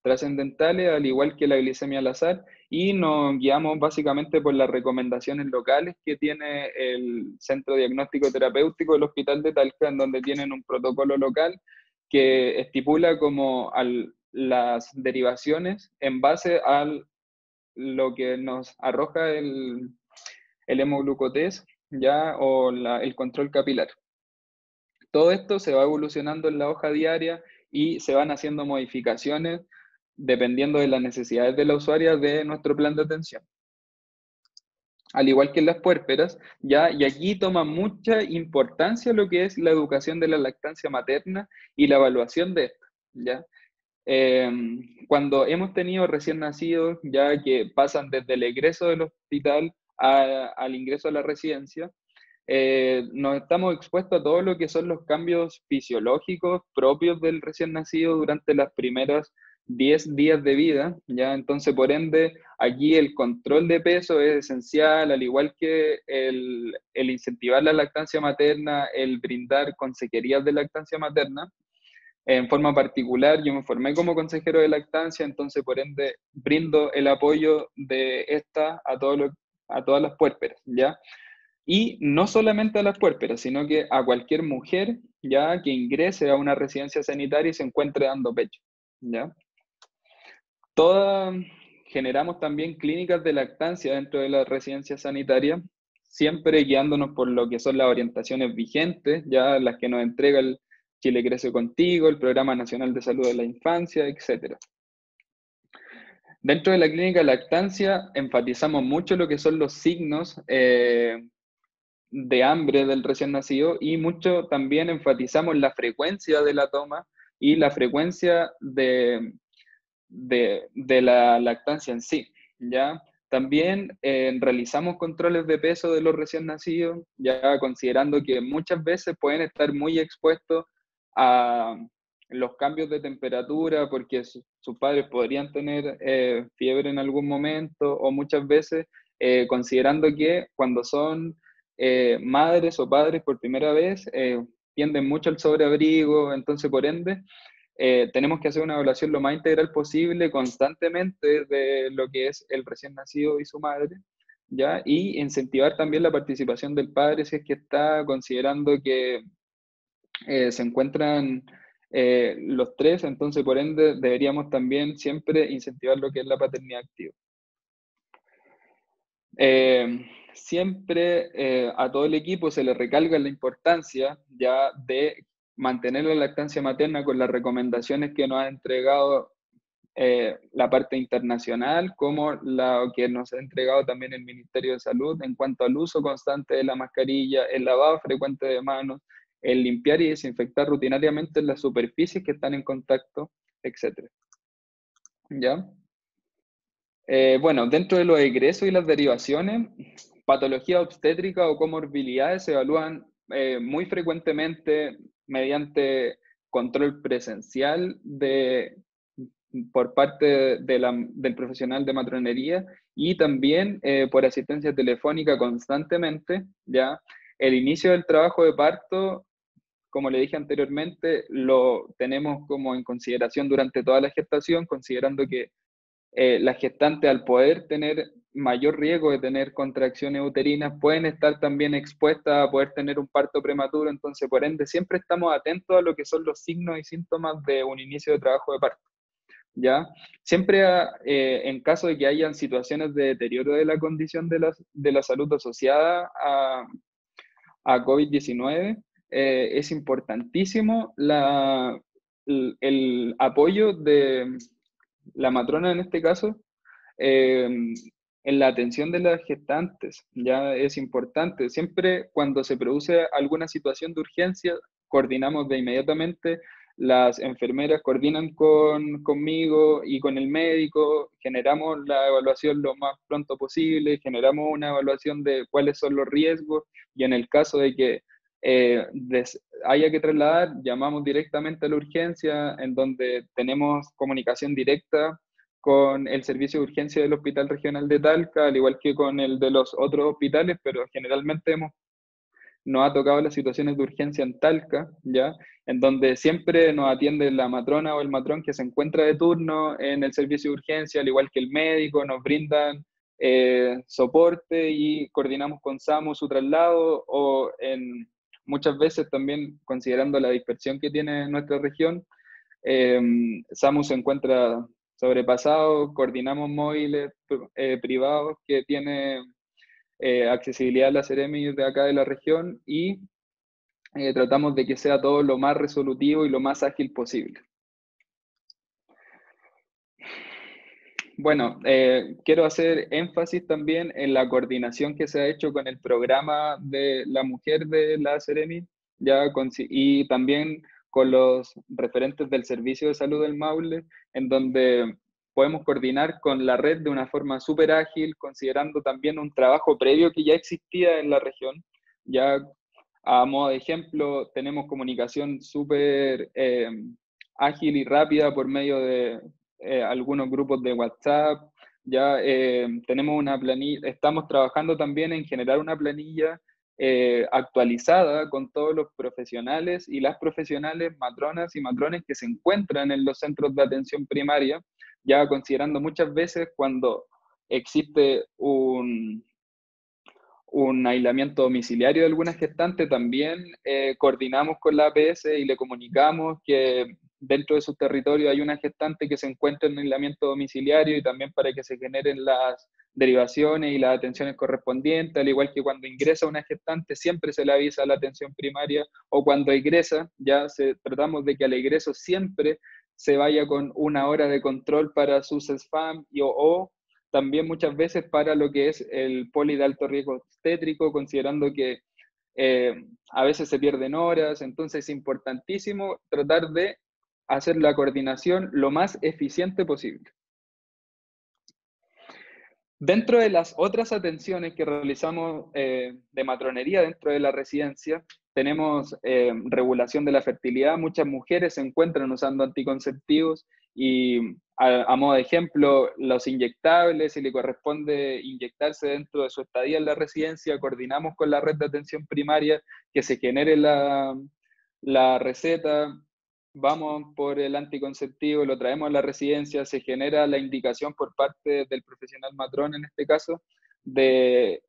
trascendentales, al igual que la glicemia al azar, y nos guiamos básicamente por las recomendaciones locales que tiene el Centro Diagnóstico Terapéutico del Hospital de Talca, en donde tienen un protocolo local que estipula como las derivaciones en base al lo que nos arroja el hemoglucotest, ya, o el control capilar. Todo esto se va evolucionando en la hoja diaria y se van haciendo modificaciones dependiendo de las necesidades de la usuaria de nuestro plan de atención. Al igual que en las puérperas, ya, y aquí toma mucha importancia lo que es la educación de la lactancia materna y la evaluación de esta, ¿ya? Cuando hemos tenido recién nacidos, ya que pasan desde el egreso del hospital al ingreso a la residencia, nos estamos expuestos a todo lo que son los cambios fisiológicos propios del recién nacido durante las primeras 10 días de vida, ¿ya? Entonces, por ende, aquí el control de peso es esencial, al igual que el incentivar la lactancia materna, el brindar consejerías de lactancia materna. En forma particular, yo me formé como consejero de lactancia, entonces por ende brindo el apoyo de esta a todas las puérperas, ¿ya? Y no solamente a las puérperas, sino que a cualquier mujer ya que ingrese a una residencia sanitaria y se encuentre dando pecho, ¿ya? Generamos también clínicas de lactancia dentro de la residencia sanitaria, siempre guiándonos por lo que son las orientaciones vigentes, ya las que nos entrega el Chile Crece Contigo, el Programa Nacional de Salud de la Infancia, etc. Dentro de la clínica de lactancia enfatizamos mucho lo que son los signos de hambre del recién nacido y mucho también enfatizamos la frecuencia de la toma y la frecuencia de la lactancia en sí, ¿ya? También realizamos controles de peso de los recién nacidos, ya considerando que muchas veces pueden estar muy expuestos a los cambios de temperatura porque sus padres podrían tener fiebre en algún momento o muchas veces considerando que cuando son madres o padres por primera vez tienden mucho al sobreabrigo, entonces por ende tenemos que hacer una evaluación lo más integral posible constantemente de lo que es el recién nacido y su madre, ¿ya? Y incentivar también la participación del padre si es que está considerando que se encuentran los tres, entonces por ende deberíamos también siempre incentivar lo que es la paternidad activa. Siempre a todo el equipo se le recalca la importancia ya de mantener la lactancia materna con las recomendaciones que nos ha entregado la parte internacional, como la que nos ha entregado también el Ministerio de Salud en cuanto al uso constante de la mascarilla, el lavado frecuente de manos, el limpiar y desinfectar rutinariamente las superficies que están en contacto, etc. ¿Ya? Bueno, dentro de los egresos y las derivaciones, patología obstétrica o comorbilidades se evalúan muy frecuentemente mediante control presencial por parte del profesional de matronería y también por asistencia telefónica constantemente, ¿ya? El inicio del trabajo de parto, como le dije anteriormente, lo tenemos como en consideración durante toda la gestación, considerando que las gestantes al poder tener mayor riesgo de tener contracciones uterinas pueden estar también expuestas a poder tener un parto prematuro, entonces por ende siempre estamos atentos a lo que son los signos y síntomas de un inicio de trabajo de parto, ¿ya? Siempre en caso de que hayan situaciones de deterioro de la condición de la salud asociada a COVID-19, es importantísimo el apoyo de la matrona en este caso, en la atención de las gestantes, ya es importante. Siempre cuando se produce alguna situación de urgencia, coordinamos de inmediatamente, las enfermeras coordinan conmigo y con el médico, generamos la evaluación lo más pronto posible, generamos una evaluación de cuáles son los riesgos y en el caso de que haya que trasladar, llamamos directamente a la urgencia, en donde tenemos comunicación directa con el servicio de urgencia del Hospital Regional de Talca, al igual que con el de los otros hospitales, pero generalmente nos ha tocado las situaciones de urgencia en Talca, ¿ya? En donde siempre nos atiende la matrona o el matrón que se encuentra de turno en el servicio de urgencia, al igual que el médico, nos brindan soporte y coordinamos con SAMU su traslado o muchas veces también considerando la dispersión que tiene nuestra región, SAMU se encuentra sobrepasado, coordinamos móviles privados que tienen accesibilidad a la Seremi de acá de la región y tratamos de que sea todo lo más resolutivo y lo más ágil posible. Bueno, quiero hacer énfasis también en la coordinación que se ha hecho con el programa de la mujer de la Seremi y también con los referentes del Servicio de Salud del Maule, en donde podemos coordinar con la red de una forma súper ágil, considerando también un trabajo previo que ya existía en la región. Ya a modo de ejemplo, tenemos comunicación súper ágil y rápida por medio de algunos grupos de WhatsApp. Ya tenemos una planilla, estamos trabajando también en generar una planilla actualizada con todos los profesionales y las profesionales, matronas y matrones que se encuentran en los centros de atención primaria, ya considerando muchas veces cuando existe un aislamiento domiciliario de alguna gestante, también coordinamos con la APS y le comunicamos que dentro de su territorio hay una gestante que se encuentra en aislamiento domiciliario, y también para que se generen las derivaciones y las atenciones correspondientes, al igual que cuando ingresa una gestante siempre se le avisa a la atención primaria, o cuando egresa, tratamos de que al egreso siempre se vaya con 1 hora de control para sus spam o también muchas veces para lo que es el poli de alto riesgo obstétrico, considerando que a veces se pierden horas. Entonces es importantísimo tratar de hacer la coordinación lo más eficiente posible. Dentro de las otras atenciones que realizamos de matronería dentro de la residencia, tenemos regulación de la fertilidad. Muchas mujeres se encuentran usando anticonceptivos y a modo de ejemplo, los inyectables, si le corresponde inyectarse dentro de su estadía en la residencia, coordinamos con la red de atención primaria que se genere la receta, vamos por el anticonceptivo, lo traemos a la residencia, se genera la indicación por parte del profesional matrón, en este caso, del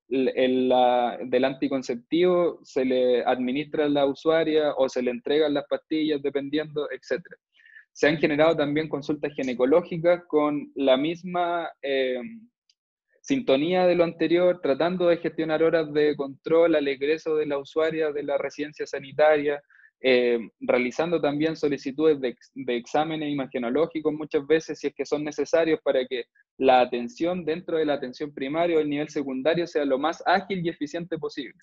anticonceptivo, se le administra a la usuaria o se le entregan las pastillas, dependiendo, etc. Se han generado también consultas ginecológicas con la misma sintonía de lo anterior, tratando de gestionar horas de control al egreso de la usuaria de la residencia sanitaria, realizando también solicitudes de exámenes imagenológicos muchas veces, si es que son necesarios, para que la atención dentro de la atención primaria o el nivel secundario sea lo más ágil y eficiente posible.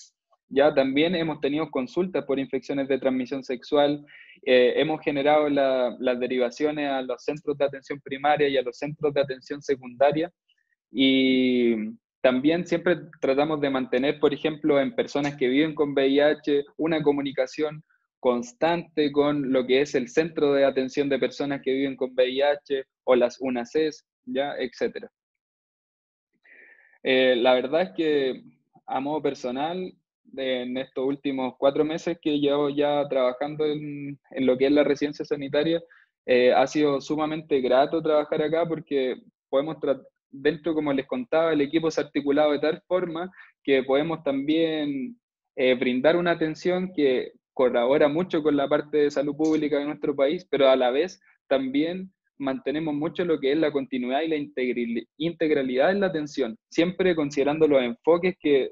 Ya también hemos tenido consultas por infecciones de transmisión sexual, hemos generado las derivaciones a los centros de atención primaria y a los centros de atención secundaria, y también siempre tratamos de mantener, por ejemplo, en personas que viven con VIH, una comunicación constante con lo que es el Centro de Atención de Personas que Viven con VIH o las UNACES, ya, etc. La verdad es que a modo personal, en estos últimos 4 meses que llevo ya trabajando en lo que es la residencia sanitaria, ha sido sumamente grato trabajar acá porque podemos dentro, como les contaba, el equipo se ha articulado de tal forma que podemos también brindar una atención que colabora mucho con la parte de salud pública de nuestro país, pero a la vez también mantenemos mucho lo que es la continuidad y la integralidad en la atención, siempre considerando los enfoques que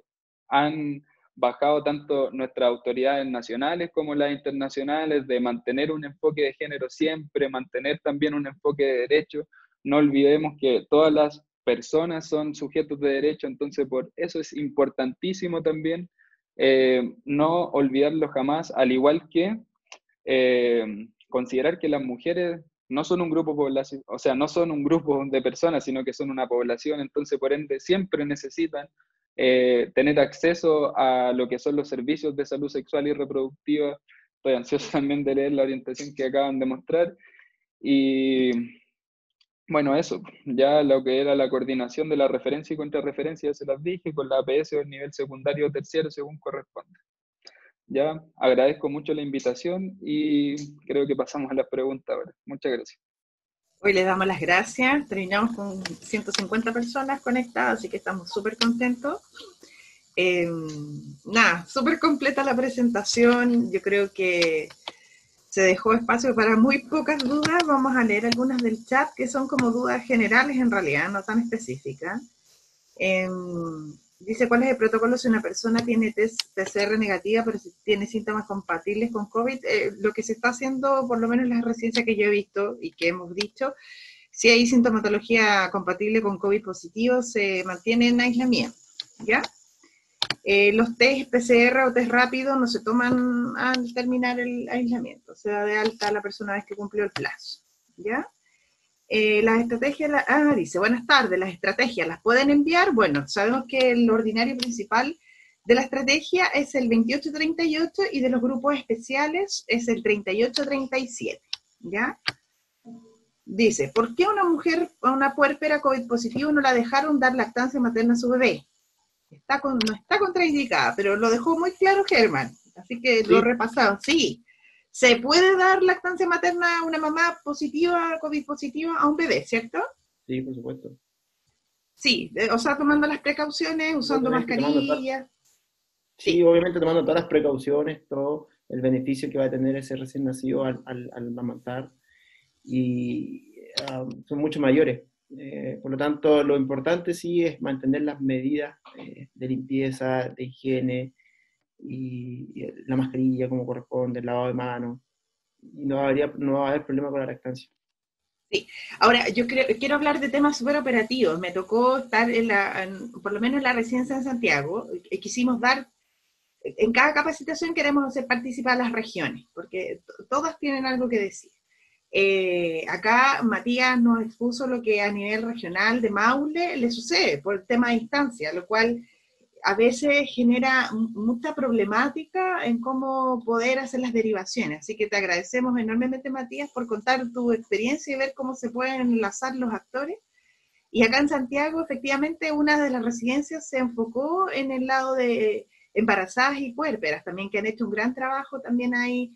han bajado tanto nuestras autoridades nacionales como las internacionales, de mantener un enfoque de género siempre, mantener también un enfoque de derecho. No olvidemos que todas las personas son sujetos de derecho, entonces por eso es importantísimo también no olvidarlo jamás, al igual que considerar que las mujeres no son un grupo población, o sea, no son un grupo de personas, sino que son una población, entonces por ende siempre necesitan tener acceso a lo que son los servicios de salud sexual y reproductiva. Estoy ansioso también de leer la orientación que acaban de mostrar. Y bueno, eso, ya lo que era la coordinación de la referencia y contrarreferencia, se las dije, con la APS o el nivel secundario o terciario, según corresponde. Ya, agradezco mucho la invitación y creo que pasamos a las preguntas ahora. Muchas gracias. Hoy les damos las gracias. Terminamos con 150 personas conectadas, así que estamos súper contentos. Súper completa la presentación. Yo creo que se dejó espacio para muy pocas dudas. Vamos a leer algunas del chat, que son como dudas generales en realidad, no tan específicas. Dice, ¿cuál es el protocolo si una persona tiene test PCR negativa pero si tiene síntomas compatibles con COVID? Lo que se está haciendo, por lo menos en las residencias que yo he visto y que hemos dicho, si hay sintomatología compatible con COVID positivo, se mantiene en aislamiento, ¿ya? Los test PCR o test rápido no se toman al terminar el aislamiento, se da de alta a la persona vez que cumplió el plazo, ¿ya? Las estrategias, dice, buenas tardes, las estrategias, ¿las pueden enviar? Bueno, sabemos que el ordinario principal de la estrategia es el 2838 y de los grupos especiales es el 3837, ¿ya? Dice, ¿por qué una mujer, una puérpera COVID positivo no la dejaron dar lactancia materna a su bebé? no está contraindicada, pero lo dejó muy claro Germán, así que lo Sí, repasado. Sí, se puede dar lactancia materna a una mamá positiva, COVID positiva, a un bebé, ¿cierto? sí, por supuesto. Sí, o sea, tomando las precauciones, usando Obviamente tomando mascarilla. sí, Sí, obviamente tomando todas las precauciones, todo el beneficio que va a tener ese recién nacido al amamantar, y son mucho mayores. Por lo tanto, lo importante sí es mantener las medidas de limpieza, de higiene, y la mascarilla como corresponde, el lavado de manos, y no va a haber problema con la lactancia. sí. Ahora, quiero hablar de temas súper operativos. Me tocó estar por lo menos en la residencia en Santiago. Quisimos dar, en cada capacitación queremos hacer participar a las regiones, porque todas tienen algo que decir. Acá Matías nos expuso lo que a nivel regional de Maule le sucede por el tema de distancia, lo cual a veces genera mucha problemática en cómo poder hacer las derivaciones. Así que te agradecemos enormemente, Matías, por contar tu experiencia y ver cómo se pueden enlazar los actores. Y acá en Santiago, efectivamente, una de las residencias se enfocó en el lado de embarazadas y puérperas, también que han hecho un gran trabajo. También hay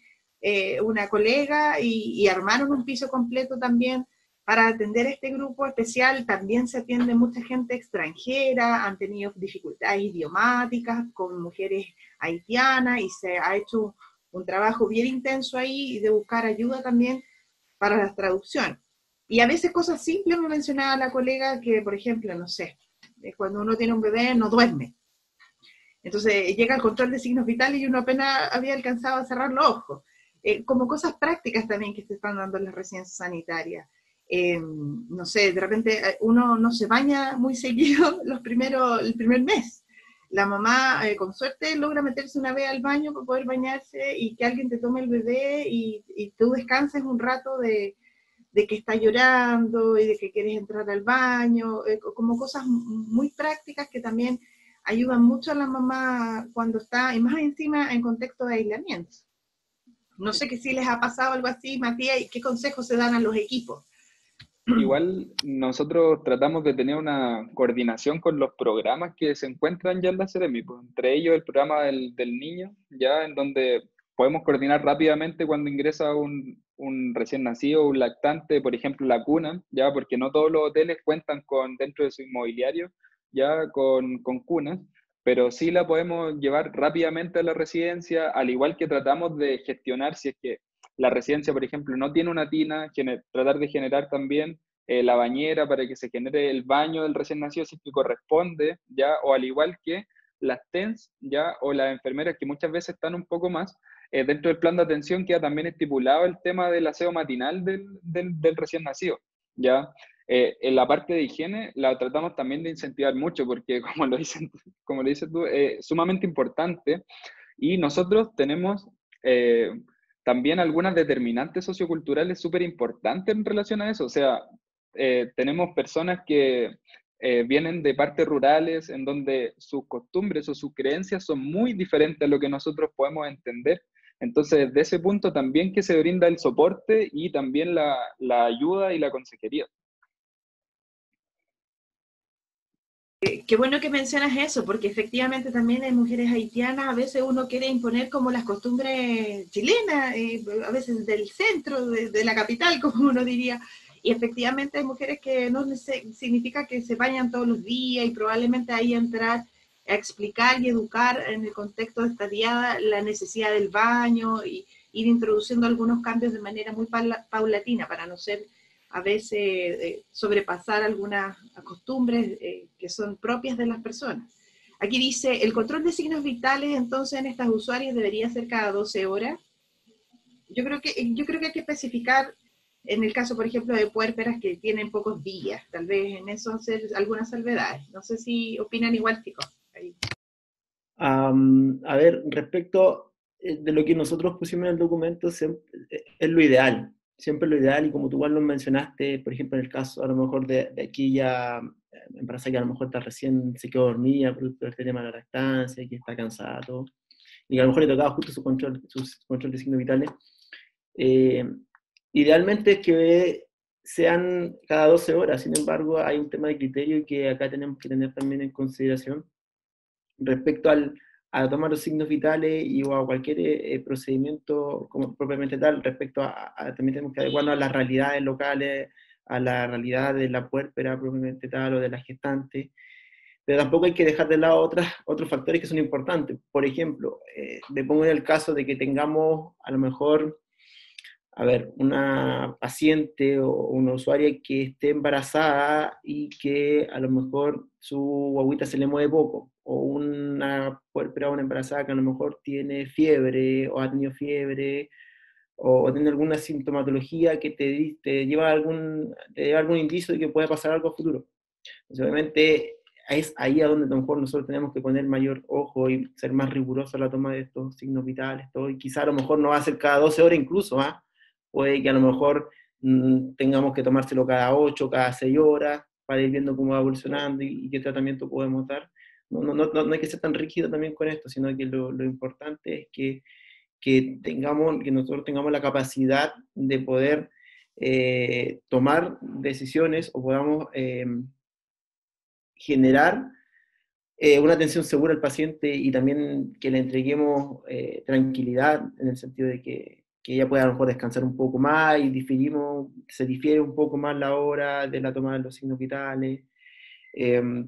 una colega y armaron un piso completo también para atender este grupo especial. También se atiende mucha gente extranjera, han tenido dificultades idiomáticas con mujeres haitianas y se ha hecho un trabajo bien intenso ahí de buscar ayuda también para las traducciones. Y a veces cosas simples, me mencionaba la colega que, por ejemplo, no sé, cuando uno tiene un bebé no duerme. Entonces llega el control de signos vitales y uno apenas había alcanzado a cerrar los ojos. Como cosas prácticas también que se están dando en las residencias sanitarias. No sé, de repente uno no se baña muy seguido el primer mes. La mamá, con suerte, logra meterse una vez al baño para poder bañarse y que alguien te tome el bebé y tú descanses un rato de que está llorando y de que quieres entrar al baño, como cosas muy prácticas que también ayudan mucho a la mamá cuando está, y más encima en contexto de aislamiento. No sé que si les ha pasado algo así, Matías, y qué consejos se dan a los equipos. Igual nosotros tratamos de tener una coordinación con los programas que se encuentran ya en la Seremi, pues, entre ellos el programa del niño, ya en donde podemos coordinar rápidamente cuando ingresa un recién nacido, un lactante, por ejemplo, la cuna, ya porque no todos los hoteles cuentan con dentro de su inmobiliario ya con cunas, pero sí la podemos llevar rápidamente a la residencia, al igual que tratamos de gestionar si es que la residencia, por ejemplo, no tiene una tina, tratar de generar también la bañera para que se genere el baño del recién nacido si es que corresponde, ¿ya? O al igual que las TENS, ¿ya? O las enfermeras que muchas veces están un poco más, dentro del plan de atención queda también estipulado el tema del aseo matinal del recién nacido, ¿ya? En la parte de higiene la tratamos también de incentivar mucho porque, como lo dices tú, es sumamente importante y nosotros tenemos también algunas determinantes socioculturales súper importantes en relación a eso. O sea, tenemos personas que vienen de partes rurales en donde sus costumbres o sus creencias son muy diferentes a lo que nosotros podemos entender. Entonces, desde ese punto también que se brinda el soporte y también la ayuda y la consejería. Qué bueno que mencionas eso, porque efectivamente también hay mujeres haitianas, a veces uno quiere imponer como las costumbres chilenas, a veces del centro, de la capital, como uno diría, y efectivamente hay mujeres que no significa que se bañan todos los días y probablemente ahí entrar a explicar y educar en el contexto de esta diada la necesidad del baño y ir introduciendo algunos cambios de manera muy paulatina para no ser a veces sobrepasar algunas costumbres que son propias de las personas. Aquí dice, el control de signos vitales entonces en estas usuarias debería ser cada 12 horas. Yo creo que hay que especificar en el caso, por ejemplo, de puérperas que tienen pocos días, tal vez en eso hacer algunas salvedades. No sé si opinan igual, chicos. Ahí. A ver, respecto de lo que nosotros pusimos en el documento, es lo ideal, siempre lo ideal, y como tú igual lo mencionaste, por ejemplo, en el caso a lo mejor de aquella embarazada que a lo mejor está recién se quedó dormida producto de este tema de la lactancia, que está cansada, todo, y a lo mejor le tocaba justo su control de signos vitales. eh, Idealmente es que sean cada 12 horas, sin embargo, hay un tema de criterio que acá tenemos que tener también en consideración, respecto a tomar los signos vitales y o a cualquier procedimiento como propiamente tal, respecto también tenemos que adecuarnos a las realidades locales, a la realidad de la puérpera propiamente tal o de la gestante, pero tampoco hay que dejar de lado otros factores que son importantes. Por ejemplo, me pongo en el caso de que tengamos a lo mejor, a ver, una paciente o una usuaria que esté embarazada y que a lo mejor su guagüita se le mueve poco, o una puérpera o una embarazada que a lo mejor tiene fiebre o ha tenido fiebre, o tiene alguna sintomatología que te lleva algún indicio de que puede pasar algo a futuro. Entonces, obviamente, es ahí a donde a lo mejor nosotros tenemos que poner mayor ojo y ser más rigurosos a la toma de estos signos vitales, todo, y quizá a lo mejor no va a ser cada 12 horas incluso, ¿ah? Puede que a lo mejor tengamos que tomárselo cada 8, cada 6 horas, para ir viendo cómo va evolucionando y qué tratamiento podemos dar. No hay que ser tan rígido también con esto, sino que lo importante es que nosotros tengamos la capacidad de poder tomar decisiones o podamos generar una atención segura al paciente y también que le entreguemos tranquilidad en el sentido de que ella pueda a lo mejor descansar un poco más y se difiere un poco más la hora de la toma de los signos vitales.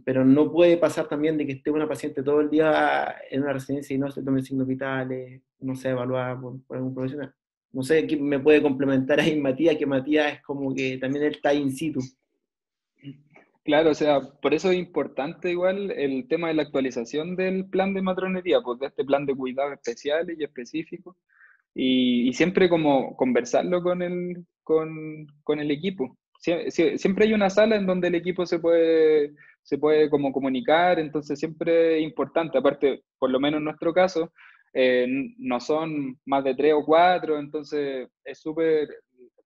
Pero no puede pasar también de que esté una paciente todo el día en una residencia y no se tome signos vitales, no sea evaluada por algún profesional. No sé quién me puede complementar ahí Matías, que Matías es como que también él está in situ. Claro, o sea, por eso es importante igual el tema de la actualización del plan de matronería, pues de este plan de cuidados especiales y específicos, y siempre como conversarlo con el equipo. Siempre hay una sala en donde el equipo se puede como comunicar, entonces siempre es importante, aparte, por lo menos en nuestro caso, no son más de 3 o 4, entonces es súper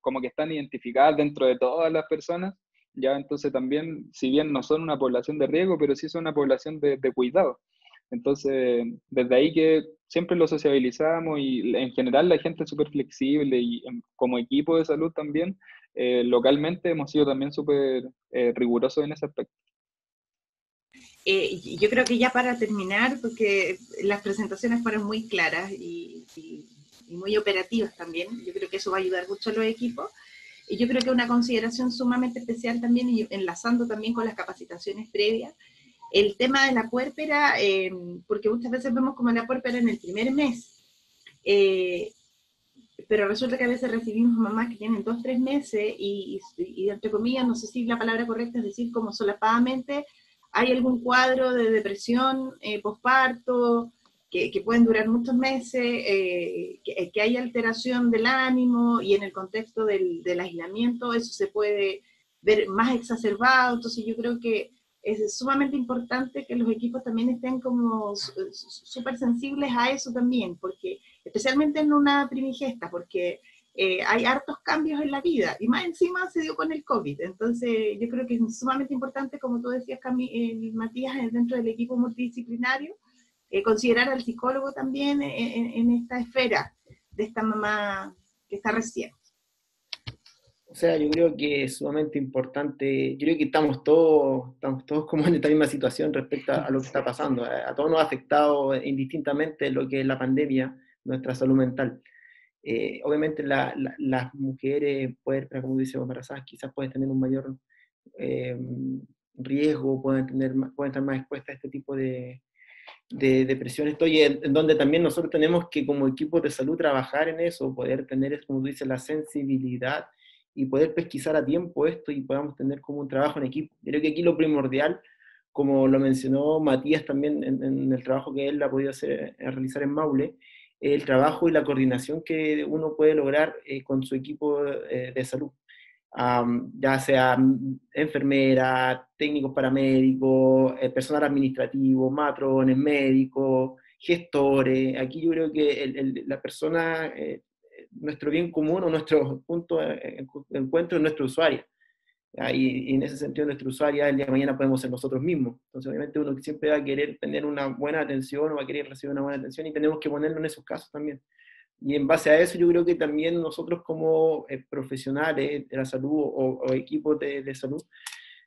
como que están identificadas dentro de todas las personas, ya entonces también, si bien no son una población de riesgo, pero sí son una población de cuidado. Entonces, desde ahí que siempre lo sociabilizamos y en general la gente es súper flexible y como equipo de salud también, localmente hemos sido también súper rigurosos en ese aspecto. Yo creo que ya para terminar, porque las presentaciones fueron muy claras y muy operativas también, yo creo que eso va a ayudar mucho a los equipos. Y yo creo que una consideración sumamente especial también, y enlazando también con las capacitaciones previas, el tema de la puérpera, porque muchas veces vemos como la puérpera en el primer mes, eh, pero resulta que a veces recibimos mamás que tienen 2 o 3 meses y entre comillas, no sé si la palabra correcta es decir, como solapadamente hay algún cuadro de depresión posparto que pueden durar muchos meses, que hay alteración del ánimo y en el contexto del aislamiento eso se puede ver más exacerbado. Entonces yo creo que es sumamente importante que los equipos también estén como súper sensibles a eso también, porque especialmente en una primigesta, porque hay hartos cambios en la vida, y más encima se dio con el COVID. Entonces, yo creo que es sumamente importante, como tú decías, Matías, dentro del equipo multidisciplinario, considerar al psicólogo también en esta esfera de esta mamá que está recién. O sea, yo creo que es sumamente importante, yo creo que estamos todos como en esta misma situación respecto a lo que está pasando. A todos nos ha afectado indistintamente lo que es la pandemia, nuestra salud mental. Obviamente las mujeres puerperas, como dice, embarazadas, quizás pueden tener un mayor eh, riesgo, pueden estar más expuestas a este tipo de depresión. Estoy en donde también nosotros tenemos que como equipo de salud trabajar en eso, poder tener, como tú dices, la sensibilidad y poder pesquisar a tiempo esto y podamos tener como un trabajo en equipo. Creo que aquí lo primordial, como lo mencionó Matías también en el trabajo que él ha podido realizar en Maule, el trabajo y la coordinación que uno puede lograr con su equipo de salud. Ya sea enfermera, técnicos paramédicos, personal administrativo, matrones, médicos, gestores. Aquí yo creo que la persona, nuestro bien común o nuestro punto de encuentro es nuestro usuario. Y en ese sentido, nuestra usuaria el día de mañana podemos ser nosotros mismos. Entonces, obviamente, uno siempre va a querer tener una buena atención o va a querer recibir una buena atención y tenemos que ponerlo en esos casos también. Y en base a eso yo creo que también nosotros como profesionales de la salud o equipos de salud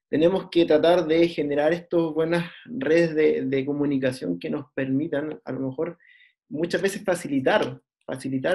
tenemos que tratar de generar estas buenas redes de comunicación que nos permitan, a lo mejor, muchas veces facilitar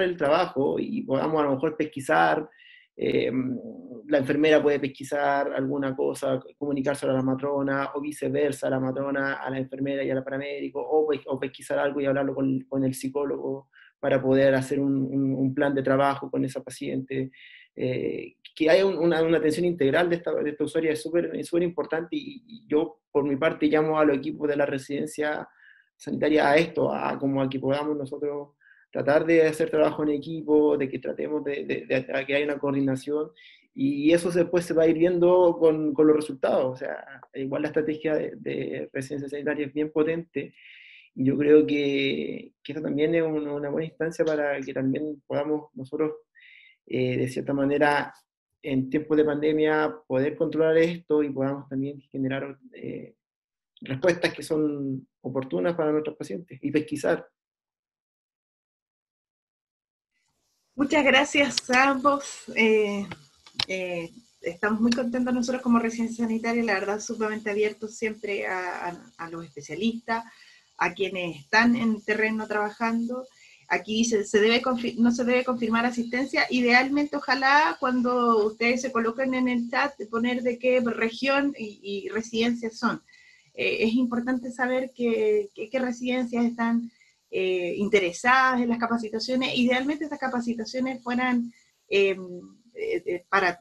el trabajo y podamos a lo mejor pesquisar, la enfermera puede pesquisar alguna cosa, comunicárselo a la matrona, o viceversa, a la matrona, a la enfermera y a la paramédico, o pesquisar algo y hablarlo con el psicólogo para poder hacer un plan de trabajo con esa paciente. Que haya una atención integral de esta usuaria es súper importante, y yo por mi parte llamo a los equipos de la residencia sanitaria a esto, a que podamos nosotros tratar de hacer trabajo en equipo, de que tratemos de que haya una coordinación, y eso después se va a ir viendo con los resultados. O sea, igual la estrategia de residencia sanitaria es bien potente, y yo creo que esto también es una buena instancia para que también podamos nosotros, de cierta manera, en tiempos de pandemia, poder controlar esto y podamos también generar respuestas que son oportunas para nuestros pacientes y pesquisar. Muchas gracias a ambos. Estamos muy contentos nosotros como residencia sanitaria, la verdad, sumamente abiertos siempre a los especialistas, a quienes están en terreno trabajando. Aquí no se debe confirmar asistencia. Idealmente, ojalá, cuando ustedes se coloquen en el chat, poner de qué región y residencias son. Es importante saber qué residencias están interesadas en las capacitaciones. Idealmente estas capacitaciones fueran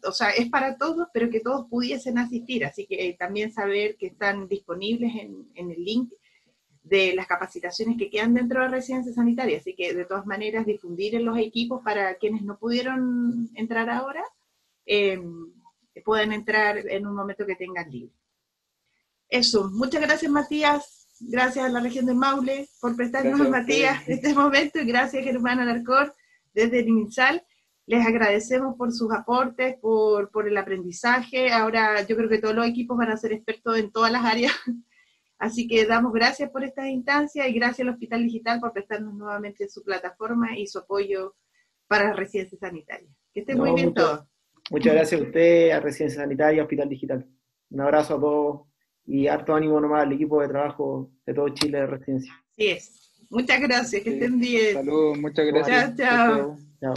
o sea, es para todos, pero que todos pudiesen asistir, así que también saber que están disponibles en el link de las capacitaciones que quedan dentro de la residencia sanitaria, así que de todas maneras difundir en los equipos para quienes no pudieron entrar ahora, puedan entrar en un momento que tengan libre. Eso, muchas gracias Matías, gracias a la región de Maule por prestarnos a Matías en este momento, y gracias Germán Alarcón desde el MinSal. Les agradecemos por sus aportes, por el aprendizaje. Ahora yo creo que todos los equipos van a ser expertos en todas las áreas, así que damos gracias por estas instancias y gracias al Hospital Digital por prestarnos nuevamente su plataforma y su apoyo para la residencia sanitaria. Que estén muy bien todos. Muchas gracias a usted, a Residencia Sanitaria, Hospital Digital. Un abrazo a todos y harto ánimo nomás al equipo de trabajo de todo Chile de Residencia. Así es. Muchas gracias, que estén bien. Saludos, muchas gracias. Chao, chao. Chao.